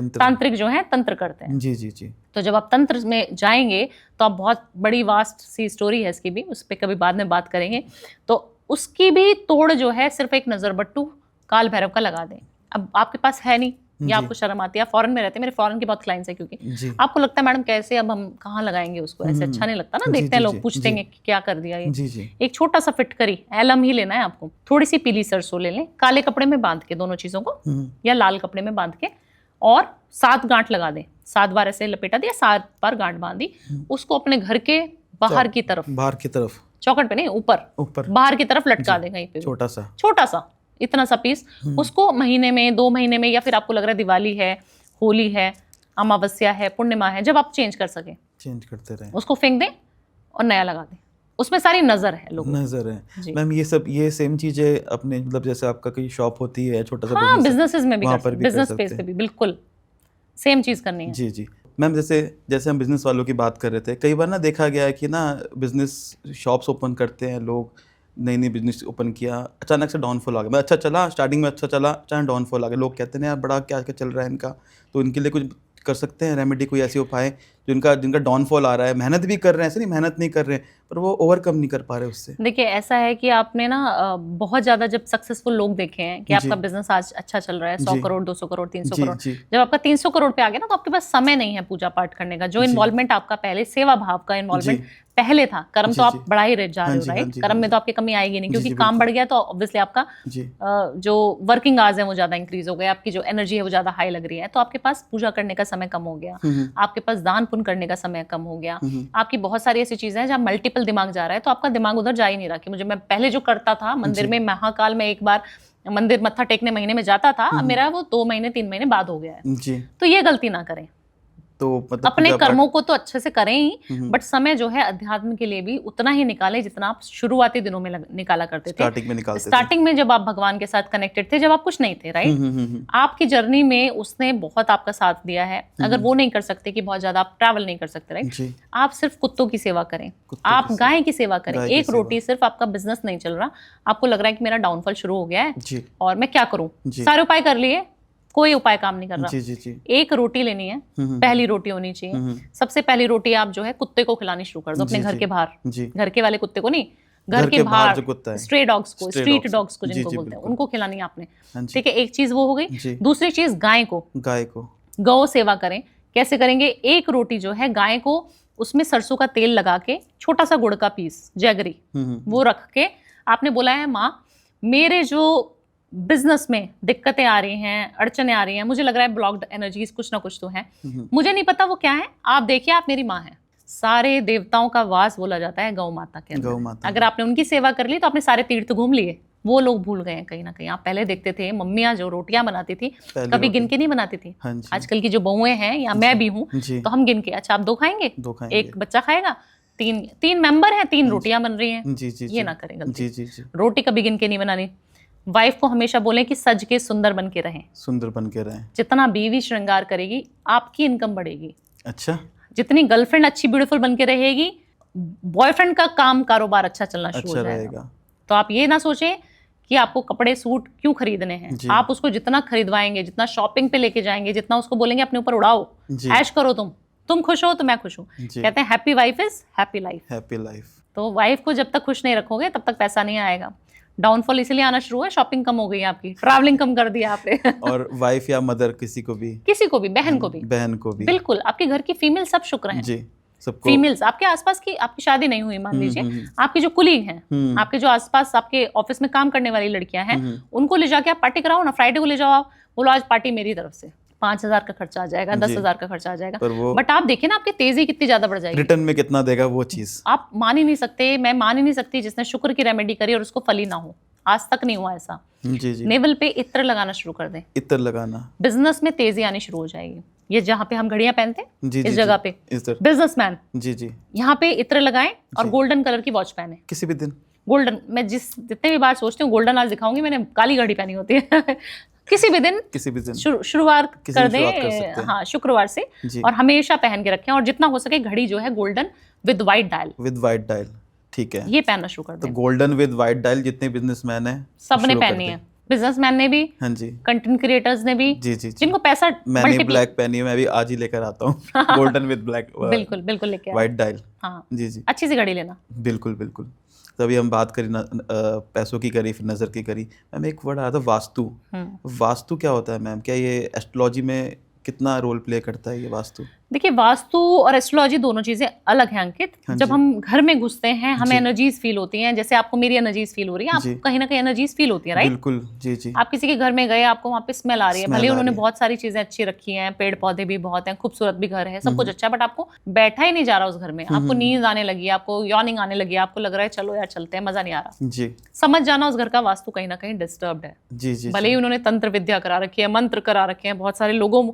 तांत्रिक जो है तंत्र करते हैं। जी। तो जब आप तंत्र में जाएंगे तो आप बहुत बड़ी वास्ट सी स्टोरी है इसकी भी, उस पर कभी बाद में बात करेंगे। तो उसकी भी तोड़ जो है सिर्फ एक नजर बट्टू काल भैरव का लगा दें। अब आपके पास है नहीं या आपको शर्म आती है, फॉरेन में रहते हैं, मेरे फॉरेन के बहुत क्लाइंट्स हैं, क्योंकि आपको लगता है मैडम कैसे अब हम कहाँ लगाएंगे उसको, ऐसे अच्छा नहीं लगता ना, देखते हैं लोग, पूछते हैं कि क्या कर दिया ये। एक छोटा सा फिटकरी एलम ही लेना है आपको, थोड़ी सी पीली सरसों ले लें, काले कपड़े में बांध के दोनों चीजों को, या लाल कपड़े में बांध के, और 7 गांठ लगा दें, 7 बार ऐसे लपेटा दिया, 7 बार गांठ बांधी, उसको अपने घर के बाहर की तरफ, चौखट पे नहीं, ऊपर बाहर की तरफ लटका दें कहीं पे, छोटा सा इतना सा पीस। उसको महीने में, 2 महीने में, या फिर आपको लग रहा है दिवाली है, होली है, अमावस्या है, पूर्णिमा है, जब आप चेंज कर सके चेंज करते रहे, उसको फेंक दें और नया लगा दें। उसमें सारी नजर है, लोग नजर है। मैम ये सेम चीजें अपने मतलब जैसे आपका कोई शॉप होती है, छोटा सा बिजनेसेस में भी, बिजनेस स्पेस पे भी बिल्कुल सेम चीज करनी है। जी मैम, जैसे हम बिजनेस वालों की बात कर रहे थे, कई बार ना देखा गया है कि ना बिजनेस शॉप्स ओपन करते हैं लोग, नई बिजनेस ओपन किया, अचानक से डाउनफॉल आ गया। अच्छा चला, स्टार्टिंग में अच्छा चला, अचानक डाउनफॉल आ गया। लोग कहते हैं यार बड़ा क्या चल रहा है इनका, तो इनके लिए कुछ कर सकते हैं रेमेडी, कोई ऐसी उपाय जिनका डाउनफॉल आ रहा है, मेहनत भी कर रहे हैं, ऐसे नहीं मेहनत नहीं कर रहे हैं, पर वो ओवरकम नहीं कर पा रहे उससे। देखिए ऐसा है कि आपने ना बहुत ज्यादा जब सक्सेसफुल लोग देखे हैं कि आपका बिजनेस आज अच्छा चल रहा है, 100 करोड़ 200 करोड़ 300 करोड़, जब आपका 300 करोड़ पे आ गया ना, तो आपके पास समय नहीं है पूजा पाठ करने का। जो इन्वॉल्वमेंट आपका पहले, सेवा भाव का इन्वॉल्वमेंट पहले था, कर्म तो आप बढ़ा ही जा रहे हो, राइट। कर्म में तो आपकी कमी आएगी नहीं, क्योंकि काम बढ़ गया तो ऑब्वियसली आपका जो वर्किंग आवर्स है वो ज्यादा इंक्रीज हो गया, आपकी जो एनर्जी है वो ज्यादा हाई लग रही है, तो आपके पास पूजा करने का समय कम हो गया, आपके पास दान पुण्य करने का समय कम हो गया, आपकी बहुत सारी ऐसी चीजें हैं जहाँ मल्टीपल दिमाग जा रहा है, तो आपका दिमाग उधर जा ही नहीं रहा कि मैं पहले जो करता था मंदिर में, महाकाल में एक बार मंदिर मत्था टेकने महीने में जाता था, अब मेरा वो 2 महीने 3 महीने बाद हो गया है। तो ये गलती ना करें। तो मतलब अपने कर्मों को तो अच्छे से करें ही, बट समय जो है अध्यात्म के लिए भी उतना ही निकालें जितना आप शुरुआती दिनों में निकाला करते थे। स्टार्टिंग में जब आप भगवान के साथ कनेक्टेड थे, जब आप कुछ नहीं थे, राइट, आपकी जर्नी में उसने बहुत आपका साथ दिया है। अगर वो नहीं कर सकते कि बहुत ज्यादा आप ट्रैवल नहीं कर सकते, राइट, आप सिर्फ कुत्तों की सेवा करें, आप गाय की सेवा करें। एक रोटी सिर्फ आपका बिजनेस नहीं चल रहा, आपको लग रहा है कि मेरा डाउनफॉल शुरू हो गया है और मैं क्या करूं, सारे उपाय कर लिए, कोई उपाय काम नहीं कर रहा। जी। एक रोटी लेनी है, पहली रोटी होनी चाहिए। सबसे पहली रोटी आप जो है कुत्ते को खिलानी शुरू कर दो, अपने घर के बाहर, घर के वाले कुत्ते को नहीं, घर के बाहर स्ट्रे डॉग्स को, स्ट्रीट डॉग्स को जिनको बोलते हैं, उनको खिलानी है आपने। ठीक है, एक चीज वो हो गई। दूसरी चीज गाय को गौ सेवा करें। कैसे करेंगे? एक रोटी जो है गाय को, उसमें सरसों का तेल लगा के, छोटा सा गुड़ का पीस, जैगरी, वो रख के आपने बोला है, माँ मेरे जो बिजनेस में दिक्कतें आ रही हैं, अड़चने आ रही हैं, मुझे लग रहा है ब्लॉक्ड एनर्जीज कुछ ना कुछ तो है, मुझे नहीं पता वो क्या है, आप देखिए, आप मेरी माँ हैं। सारे देवताओं का वास बोला जाता है गौ माता के अंदर। अगर आपने उनकी सेवा कर ली तो आपने सारे तीर्थ घूम लिए। वो लोग भूल गए हैं कहीं ना कहीं। आप पहले देखते थे मम्मियाँ जो रोटियां बनाती थी कभी गिन के नहीं बनाती थी। आजकल की जो बहुएं हैं या मैं भी हूँ तो हम गिन के, अच्छा आप दो खाएंगे, एक बच्चा खाएगा, तीन मेंबर हैं, 3 रोटियां बन रही हैं, ये ना करें गलती। रोटी कभी गिन के नहीं बनानी। वाइफ को हमेशा बोलें कि सज के सुंदर बन के रहें, सुंदर बन के रहें। जितना बीवी श्रृंगार करेगी आपकी इनकम बढ़ेगी। अच्छा, जितनी गर्लफ्रेंड अच्छी ब्यूटीफुल बन के रहेगी, बॉयफ्रेंड का काम कारोबार अच्छा चलना शुरू हो जाएगा। तो आप ये ना सोचें कि आपको कपड़े सूट क्यों खरीदने हैं। आप उसको जितना खरीदवाएंगे, जितना शॉपिंग पे लेके जाएंगे, जितना उसको बोलेंगे अपने ऊपर उड़ाओ, ऐश करो, तुम खुश हो तो मैं खुश हूँ। कहते हैं happy wife is happy life. Happy life. तो वाइफ को जब तक खुश नहीं रखोगे तब तक पैसा नहीं आएगा। डाउनफॉल इसलिए आना शुरू है, शॉपिंग कम हो गई आपकी, ट्रैवलिंग कम कर दिया आपने। और वाइफ या मदर किसी को भी, बहन को भी बिल्कुल, आपके घर की फीमेल सब शुक्र हैं जी, सबको। फीमेल्स आपके आसपास की, आपकी शादी नहीं हुई मान लीजिए, आपकी जो कुलीग हैं, आपके जो आसपास आपके ऑफिस में काम करने वाली लड़कियां हैं, उनको ले जाके आप पार्टी कराओ ना। फ्राइडे को ले जाओ, आप बोलो आज पार्टी मेरी तरफ से, 5,000 का खर्चा आ जाएगा, 10,000 का खर्चा आ जाएगा। बट आप देखिए ना आपकी तेजी कितनी ज्यादा बढ़ जाएगी, रिटर्न में कितना देगा वो चीज आप मान ही नहीं सकते। मैं मान ही नहीं सकती जिसने शुक्र की रेमेडी करी और उसको फल ही ना हो। आज तक नहीं हुआ ऐसा। जी। नेवल पे इत्र लगाना शुरू कर दें, इत्र लगाना, बिजनेस में तेजी आनी शुरू हो जाएगी। ये जहाँ पे हम घड़ियां पहनते हैं, इस जगह पे बिजनेसमैन जी यहाँ पे इत्र लगाएं और गोल्डन कलर की वॉच पहने किसी भी दिन। गोल्डन, मैं जितने भी बार सोचती हूँ गोल्डन आज दिखाऊंगी, मैंने काली घड़ी पहनी होती है। किसी भी दिन शुरुआत कर दें, हाँ शुक्रवार से, और हमेशा पहन के रखें। और जितना हो सके घड़ी जो है गोल्डन विद वाइट डायल, ठीक है, ये पहनना शुरू कर दें। तो गोल्डन विद वाइट डायल जितने बिजनेसमैन है सबने पहनी है, बिजनेसमैन ने भी, हाँ जी, कंटेंट क्रिएटर्स ने भी, जी जिनको पैसा। मैंने ब्लैक पहनी है, मैं भी आज ही लेकर आता हूँ। गोल्डन विद ब्लैक, बिल्कुल लेके वाइट डायल। हाँ जी, अच्छी सी घड़ी लेना। बिल्कुल। तभी हम बात करी पैसों की करी, फिर नजर की करी। मैम एक वर्ड आया था वास्तु। वास्तु क्या होता है मैम? क्या ये एस्ट्रोलॉजी में कितना रोल प्ले करता है ये वास्तु? देखिए, वास्तु और एस्ट्रोलॉजी दोनों चीजें अलग हैं अंकित। जब हम घर में घुसते हैं हमें एनर्जीज फील होती हैं, जैसे आपको मेरी एनर्जीज फील हो रही है, आपको कहीं ना कहीं एनर्जीज फील होती है, राइट? बिल्कुल जी। आप किसी के घर में गए, आपको वहाँ पे स्मेल आ रही है, भले उन्होंने बहुत सारी चीजें अच्छी रखी हैं, पेड़ पौधे भी बहुत हैं, खूबसूरत भी घर है, सब कुछ अच्छा है, बट आपको बैठा ही नहीं जा रहा उस घर में। आपको नींद आने लगी, आपको यॉर्निंग आने लगी, आपको लग रहा है चलो यार चलते हैं, मजा नहीं आ रहा जी। समझ जाना उस घर का वास्तु कहीं ना कहीं डिस्टर्ब्ड है जी। भले ही उन्होंने तंत्र विद्या करा रखी है, मंत्र करा रखे हैं। बहुत सारे लोगों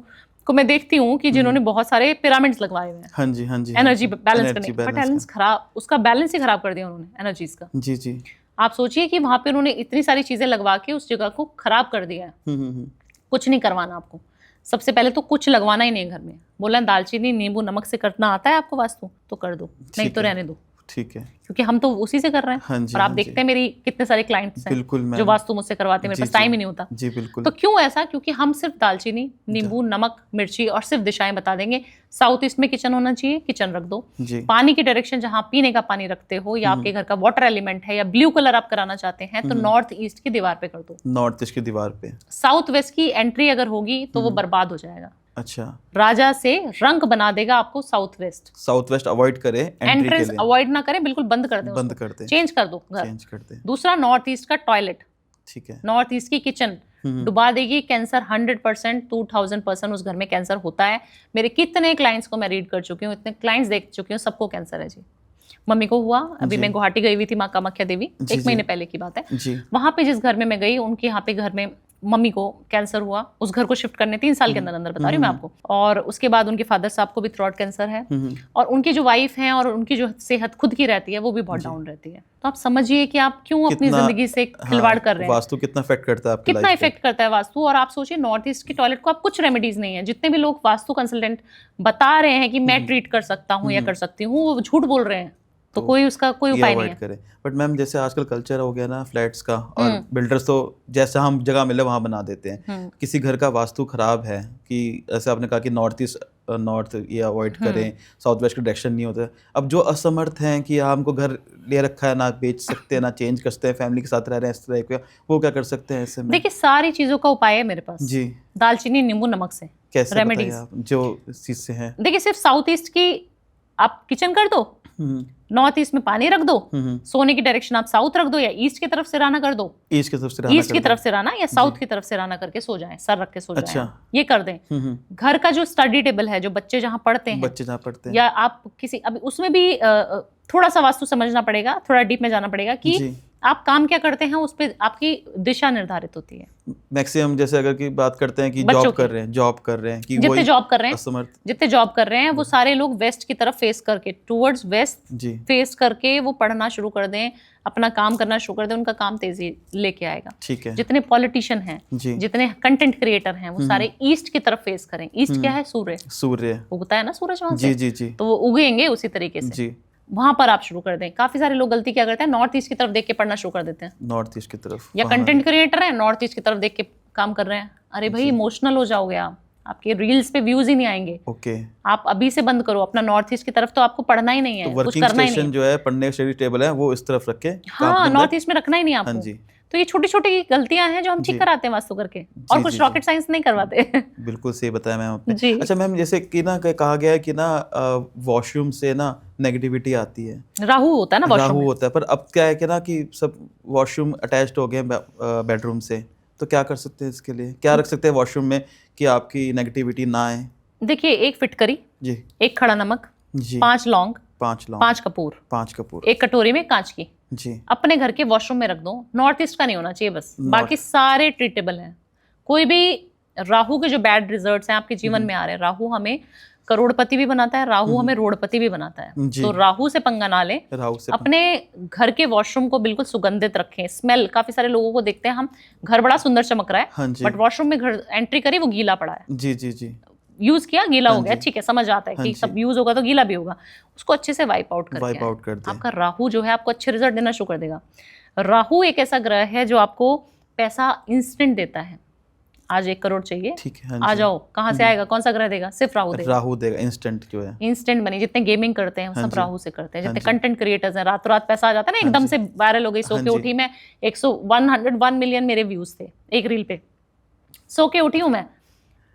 को मैं देखती हूँ कि जिन्होंने बहुत सारे पिरामिड्स लगवाए हुए हैं, हाँ जी, एनर्जी बैलेंस करने, बट बैलेंस खराब, उसका बैलेंस ही खराब कर दिया उन्होंने एनर्जीज का जी। आप सोचिए कि वहां पे उन्होंने इतनी सारी चीजें लगवा के उस जगह को खराब कर दिया है। कुछ नहीं करवाना आपको, सबसे पहले तो कुछ लगवाना ही नहीं घर में। बोला दालचीनी नींबू नमक से करना आता है आपको वास्तु, तो कर दो, नहीं तो रहने दो, ठीक है, क्योंकि हम तो उसी से कर रहे हैं। हाँ जी, और आप देखते हैं मेरी कितने सारे क्लाइंट्स हैं बिल्कुल जो वास्तु मुझसे करवाते हैं, मेरे पास टाइम ही नहीं होता जी। बिल्कुल। तो क्यों ऐसा? क्योंकि हम सिर्फ दालचीनी नींबू नमक मिर्ची और सिर्फ दिशाएं बता देंगे। साउथ ईस्ट में किचन होना चाहिए, किचन रख दो। पानी की डायरेक्शन जहाँ पीने का पानी रखते हो, या आपके घर का वाटर एलिमेंट है, या ब्लू कलर आप कराना चाहते हैं, तो नॉर्थ ईस्ट की दीवार पे कर दो। नॉर्थ ईस्ट की दीवार पे। साउथ वेस्ट की एंट्री अगर होगी तो वो बर्बाद हो जाएगा। अच्छा, राजा से रंक बना देगा आपको। साउथ वेस्ट अवॉइड करें, एंट्रेंस अवॉइड ना करें, बिल्कुल बंद कर दें, चेंज कर दो घर। दूसरा नॉर्थ ईस्ट का टॉयलेट, ठीक है, नॉर्थ ईस्ट की किचन डुबा देगी कैंसर 100%, 2000% उस घर में कैंसर होता है। मेरे कितने क्लाइंट्स को मैं रीड कर चुकी हूँ, इतने क्लाइंट्स देख चुकी हूँ, सबको कैंसर है जी। मम्मी को हुआ, अभी मैं गुवाहाटी गई हुई थी, माँ कामाख्या देवी, 1 महीने पहले की बात है। वहां पे जिस घर में मैं गई, उनके यहाँ पे घर में मम्मी को कैंसर हुआ, उस घर को शिफ्ट करने 3 साल के अंदर अंदर, बता रही हूँ मैं आपको, और उसके बाद उनके फादर साहब को भी थ्रोट कैंसर है, और उनकी जो वाइफ है और उनकी जो सेहत खुद की रहती है वो भी बहुत डाउन रहती है। तो आप समझिए कि आप क्यों अपनी जिंदगी से खिलवाड़ कर रहे हैं। वास्तु कितना इफेक्ट करता है आपकी कितना इफेक्ट करता है वास्तु। और आप सोचिए नॉर्थ ईस्ट की टॉयलेट को आप कुछ रेमेडीज नहीं है, जितने भी लोग वास्तु कंसल्टेंट बता रहे हैं कि मैं ट्रीट कर सकता हूँ या कर सकती हूँ, वो झूठ बोल रहे हैं। तो कोई उसका कोई उपाय नहीं है। बट मैम जैसे आजकल कल्चर हो गया ना फ्लैट्स का, और बिल्डर्स तो जैसा हम जगह मिले वहां बना देते हैं। किसी घर का वास्तु खराब है कि जैसे आपने कहा कि नॉर्थ ये अवॉइड करें, साउथ वेस्ट का डायरेक्शन नहीं होता है। अब जो असमर्थ हैं कि हमको घर ले रखा है, ना बेच सकते हैं ना चेंज कर सकते हैं, फैमिली के साथ रह रहे हैं इस तरह के, वो क्या कर सकते हैं ऐसे में? देखिए सारी चीजों का उपाय है मेरे पास जी। दालचीनी नींबू नमक से कैसे रेमेडीज आप जो चीज से हैं? देखिए सिर्फ साउथ ईस्ट की आप किचन कर दो, नॉर्थ ईस्ट में पानी रख दो, सोने की डायरेक्शन आप साउथ रख दो या ईस्ट की तरफ से राना कर दो, ईस्ट की तरफ से राना या साउथ की तरफ से राना करके सो जाएं, सर रख के सो जाएं, ये कर दें। घर का जो स्टडी टेबल है, जो बच्चे जहाँ पढ़ते हैं या आप किसी, अभी उसमें भी थोड़ा सा वास्तु समझना पड़ेगा, थोड़ा डीप में जाना पड़ेगा कि आप काम क्या करते हैं, उस पर आपकी दिशा निर्धारित होती है। मैक्सिमम जैसे अगर की बात करते हैं कि जॉब कर रहे हैं कि जितने जॉब कर रहे हैं वो सारे लोग वेस्ट की तरफ फेस करके, टुवर्ड्स वेस्ट फेस करके वो पढ़ना शुरू कर दें, अपना काम करना शुरू कर दें, उनका काम तेजी लेके आएगा। ठीक है। जितने पॉलिटिशियन हैं, जितने कंटेंट क्रिएटर हैं, वो सारे ईस्ट की तरफ फेस करें। ईस्ट क्या है? सूर्य उगता है ना सूरज वहां से, तो वो उगेंगे उसी तरीके से, वहां पर आप शुरू कर दें। काफी सारे लोग गलती क्या करते हैं, नॉर्थ ईस्ट की तरफ देख के पढ़ना शुरू कर देते हैं, नॉर्थ ईस्ट की तरफ, या कंटेंट क्रिएटर है नॉर्थ ईस्ट की तरफ देख के काम कर रहे हैं। अरे भाई इमोशनल हो जाओगे आप, आपके रील्स पे व्यूज ही नहीं आएंगे। ओके, आप अभी से बंद करो अपना नॉर्थ ईस्ट की तरफ, तो आपको पढ़ना ही नहीं है, तो कुछ करना ही नहीं है। जो है पढ़ने का स्टडी टेबल है वो इस तरफ रख के, हाँ नॉर्थ ईस्ट में रखना ही नहीं है आपको। तो ये छोटी छोटी गलतियां हैं जो हम ठीक कराते हैं वास्तु करके, और कुछ रॉकेट साइंस नहीं करवाते। बिल्कुल सही बताया मैम आपने। अच्छा मैम, जैसे कि ना कहा गया है कि ना वॉशरूम से ना नेगेटिविटी आती है, राहु होता है ना वॉशरूम, राहु होता है। पर अब क्या है कि ना कि सब वॉशरूम अटैच्ड हो गए बेडरूम से, तो क्या कर सकते हैं इसके लिए? क्या रख सकते हैं वॉशरूम में कि आपकी नेगेटिविटी ना आए? देखिए, एक फिटकरी जी, एक खड़ा नमक जी, 5 लौंग, 5 कपूर, एक कटोरी में कांच की जी, अपने घर के वॉशरूम में रख दो। नॉर्थ ईस्ट का नहीं होना चाहिए बस, बाकी सारे ट्रीटेबल हैं। कोई भी राहु के जो बैड रिजल्ट्स हैं आपके जीवन में आ रहे हैं, राहु हमें करोड़पति भी बनाता है, राहु हमें रोड़पति भी बनाता है, तो राहु से पंगा ना लें। अपने घर के वॉशरूम को बिल्कुल सुगंधित रखें। स्मेल, काफी सारे लोगों को देखते हैं हम, घर बड़ा सुंदर चमक रहा है बट वॉशरूम में घर एंट्री करी वो गीला पड़ा है, जी जी जी, यूज किया गीला हो गया, ठीक है, समझ आता है कि सब यूज होगा तो गीला भी होगा, उसको अच्छे से वाइप आउट कर दे। आपका राहु जो है आपको अच्छे रिजल्ट देना शुरू कर देगा। राहु एक ऐसा ग्रह है जो आपको पैसा इंस्टेंट देता है। आज 1 करोड़ चाहिए, ठीक है, आ जाओ, कहाँ से आएगा? कौन सा ग्रह देगा? सिर्फ राहु देगा, इंस्टेंट जो है, इंस्टेंट मनी। जितने गेमिंग करते हैं सब राहु से करते हैं, जितने कंटेंट क्रिएटर्स हैं, रातों रात पैसा आ जाता है ना, एकदम से वायरल हो गई, सो के उठी मैं, 101 मिलियन मेरे व्यूज थे एक रील पे, सो के उठी हूँ मैं,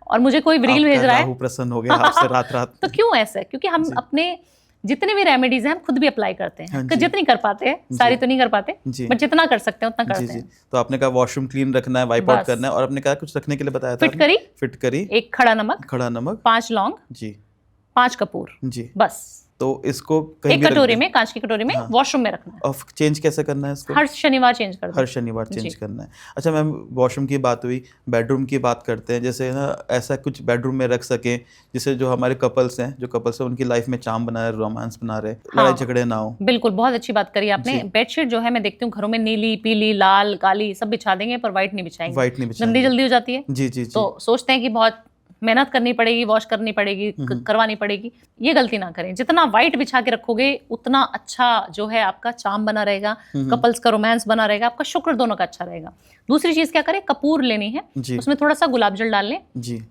और मुझे कोई रील भेज रहा है, प्रसन्न हो गया आपसे रात तो क्यों ऐसा है? क्योंकि हम अपने जितने भी रेमेडीज हैं हम खुद भी अप्लाई करते हैं, जितनी कर पाते हैं, सारी तो नहीं कर पाते, बट जितना कर सकते हैं उतना करते हैं। तो आपने कहा वॉशरूम क्लीन रखना है, वाइप आउट करना है, और आपने कहा कुछ रखने के लिए बताया था, फिटकरी, एक खड़ा नमक, 5 लौंग जी, 5 कपूर जी, बस। तो इसको एक कटोरी में, कांच की कटोरी में, वॉशरूम में रखना है। और चेंज कैसे करना है इसको? हर शनिवार चेंज करना है, हर शनिवार चेंज करना है। अच्छा मैम, वॉशरूम की बात हुई, बेडरूम की बात करते हैं। जैसे ना ऐसा कुछ बेडरूम में रख सके जिससे जो हमारे कपल्स हैं उनकी लाइफ में चार्म बना रहे, रोमांस बना रहे, लड़ाई झगड़े ना हो। बिल्कुल, बहुत अच्छी बात करी आपने। बेडशीट जो है मैं देखती हूँ घरों में नीली, पीली, लाल, काली सब बिछा देंगे, पर व्हाइट नहीं बिछाएंगे, गंदी जल्दी हो जाती है जी जी, तो सोचते हैं कि बहुत मेहनत करनी पड़ेगी, वॉश करनी पड़ेगी, करवानी पड़ेगी। ये गलती ना करें। जितना व्हाइट बिछा के रखोगे उतना अच्छा जो है आपका चार्म बना रहेगा, कपल्स का रोमांस बना रहेगा, आपका शुक्र दोनों का अच्छा रहेगा। दूसरी चीज क्या करें, कपूर लेनी है, उसमें थोड़ा सा गुलाब जल डाल लें,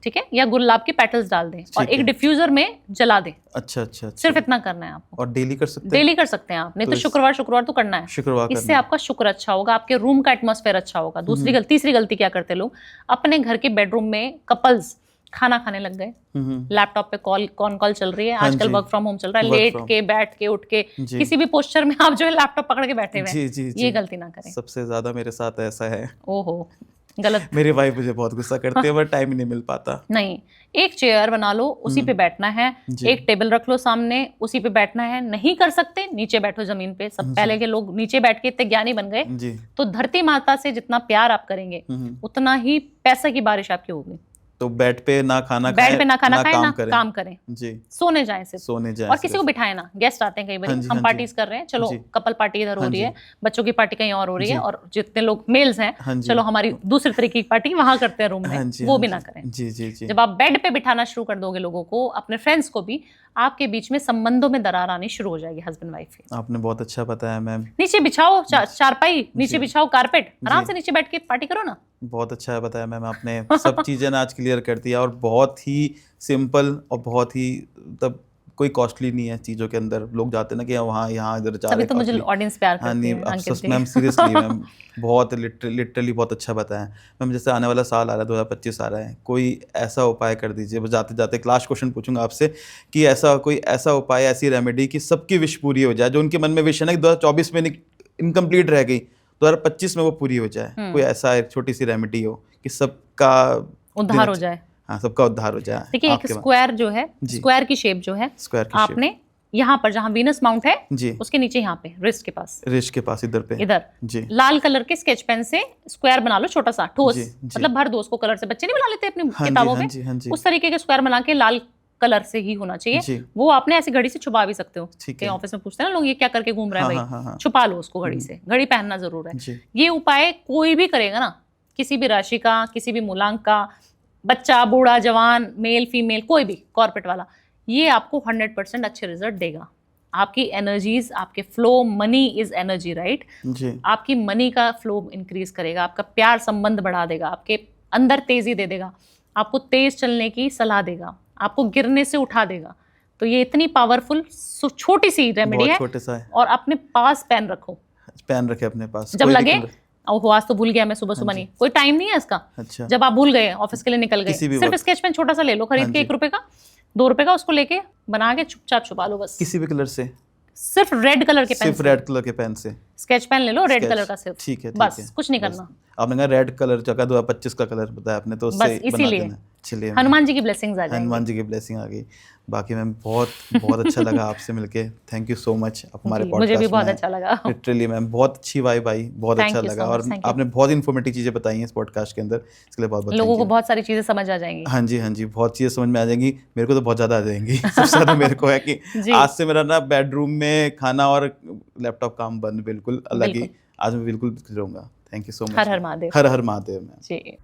ठीक है, या गुलाब के पेटल्स डाल दें और एक डिफ्यूजर में जला दें। अच्छा, सिर्फ इतना करना है आपको। और डेली कर सकते हैं? डेली कर सकते हैं आप, नहीं तो शुक्रवार तो करना है, इससे आपका शुक्र अच्छा होगा, आपके रूम का एटमॉस्फेयर अच्छा होगा। तीसरी गलती क्या करते लोग, अपने घर के बेडरूम में कपल्स खाना खाने लग गए, लैपटॉप पे कॉल चल रही है, आजकल वर्क फ्रॉम होम चल रहा है, लेट के, बैठ के, उठ के, किसी भी पोस्चर में आप जो है लैपटॉप पकड़ के बैठे हुए हैं, ये गलती ना करें। सबसे ज्यादा मेरे साथ ऐसा है। ओहो, गलत। मेरी वाइफ मुझे बहुत गुस्सा करती है, बट टाइम ही नहीं मिल पाता। नहीं, एक चेयर बना लो, उसी पे बैठना है, एक टेबल रख लो सामने, उसी पे बैठना है। नहीं कर सकते, नीचे बैठो जमीन पे। सब पहले के लोग नीचे बैठ के इतने ज्ञानी बन गए। तो धरती माता से जितना प्यार आप करेंगे उतना ही पैसा की बारिश आपकी होगी। तो बेड पे ना खाना खाएं, बेड पे ना खाना खाएं, ना काम करें जी, सोने जाएं सिर्फ, सोने जाएं और किसी को बिठाए ना। गेस्ट आते हैं कई बार, हम पार्टीज कर रहे हैं, चलो कपल पार्टी इधर हो रही है, बच्चों की पार्टी कहीं और हो रही है, और जितने लोग मेल्स हैं चलो हमारी दूसरी तरीके की पार्टी वहां करते हैं रूम में, वो भी ना करें। जी जी जी। जब आप बेड पे बिठाना शुरू कर दोगे लोगों को, अपने फ्रेंड्स को भी, आपके बीच में संबंधों में दरार आनी शुरू हो जाएगी हस्बैंड वाइफ की। आपने बहुत अच्छा बताया मैम। नीचे बिछाओ चारपाई, नीचे बिछाओ कारपेट, आराम से नीचे बैठ के पार्टी करो ना। बहुत अच्छा बताया मैम आपने, सब चीज़ें ना आज क्लियर कर दिया, और बहुत ही सिंपल और बहुत ही मतलब कोई कॉस्टली नहीं है चीज़ों के अंदर। लोग जाते हैं ना कि वहाँ यहाँ इधर जा रहे हैं, तो मुझे ऑडियंस प्यार करती है। नहीं मैम, सीरियसली मैम बहुत लिटरली बहुत अच्छा बताया मैम। जैसे आने वाला साल आ रहा है, 2025 आ रहा है, कोई ऐसा उपाय कर दीजिए। बस जाते जाते एक लास्ट क्वेश्चन पूछूंगा आपसे कि कोई ऐसा उपाय, ऐसी रेमेडी कि सबकी विश पूरी हो जाए, जो उनके मन में विश है ना कि 2024 में इनकम्प्लीट रह गई, 2025 में वो पूरी हो जाए। कोई ऐसा एक छोटी सी रेमेडी हो कि सबका उद्धार हो जाए। हाँ, सबका उद्धार हो जाए। देखिए, एक स्क्वायर जो है, स्क्वायर की शेप जो है, आपने यहाँ पर जहाँ वीनस माउंट है जी, उसके नीचे यहाँ पे रिस्ट के पास इधर पे जी, लाल कलर के स्केच पेन से स्क्वायर बना लो, छोटा सा ठोस, मतलब भर दो उसको कलर से। बच्चे नहीं बना लेते अपनी किताबों में, उस तरीके के स्क्वायर बना के लाल कलर से ही होना चाहिए। वो आपने ऐसी घड़ी से छुपा भी सकते हो। कई ऑफिस में पूछते हैं ना लोग, ये क्या करके घूम रहा है भाई, छुपा लो उसको घड़ी से। घड़ी पहनना जरूर है। ये उपाय कोई भी करेगा ना, किसी भी राशि का, किसी भी मूलांक का, बच्चा, बूढ़ा, जवान, मेल फीमेल, कोई भी कॉर्पोरेट वाला, ये आपको 100% अच्छे रिजल्ट देगा। आपकी एनर्जीज, आपके flow, money is energy right, आपकी मनी का फ्लो इंक्रीज करेगा, आपका प्यार संबंध बढ़ा देगा, आपके अंदर तेजी दे देगा, आपको तेज चलने की सलाह देगा, आपको गिरने से उठा देगा। तो ये इतनी पावरफुल छोटी सी रेमेडी है, छोटे सा है। और अपने पास पेन रखो, पेन रखे अपने पास, जब लगे आज तो भूल गया मैं सुबह नहीं, कोई टाइम नहीं है इसका। अच्छा। जब आप भूल गए, ऑफिस के लिए निकल गए, सिर्फ स्केच पेन छोटा सा ले लो, खरीद के 1 रुपए का, 2 रुपए का, उसको लेके बना के चुपचाप छुपा लो बस। किसी भी कलर से, सिर्फ रेड कलर के पेन, सिर्फ रेड कलर के पेन से स्केच पेन ले लो, रेड कलर का सिर्फ, ठीक है, बस कुछ नहीं करना। आपने कहा रेड कलर जगह 2025 का कलर बताया आपने, तो उससे बना देना। चलिए, हनुमान जी की ब्लेसिंग्स आ जाएंगी, हनुमान जी की ब्लेसिंग आ गई। बाकी मैम बहुत अच्छा लगा आपसे मिलके, थैंक यू सो मच हमारे पॉडकास्ट में। मुझे भी बहुत अच्छा लगा, लिटरली मैम बहुत अच्छी वाइब आई, बहुत अच्छा लगा, और आपने बहुत इन्फॉर्मेटिव चीज़ें बताई हैं इस पॉडकास्ट के अंदर, इसके लिए बहुत लोगों को बहुत सारी चीज़ें समझ आ जाएंगी। हाँ जी, बहुत चीज़ें समझ में आ जाएंगी, मेरे को तो बहुत ज़्यादा आ जाएंगी। सबसे ज़्यादा मेरे को है कि आज से मेरा ना बेडरूम में खाना और लैपटॉप काम बंद, बिल्कुल अलग ही, आज मैं बिल्कुल रहूँगा। Thank you so much. हर हर महादेव। हर हर महादेव मैम जी।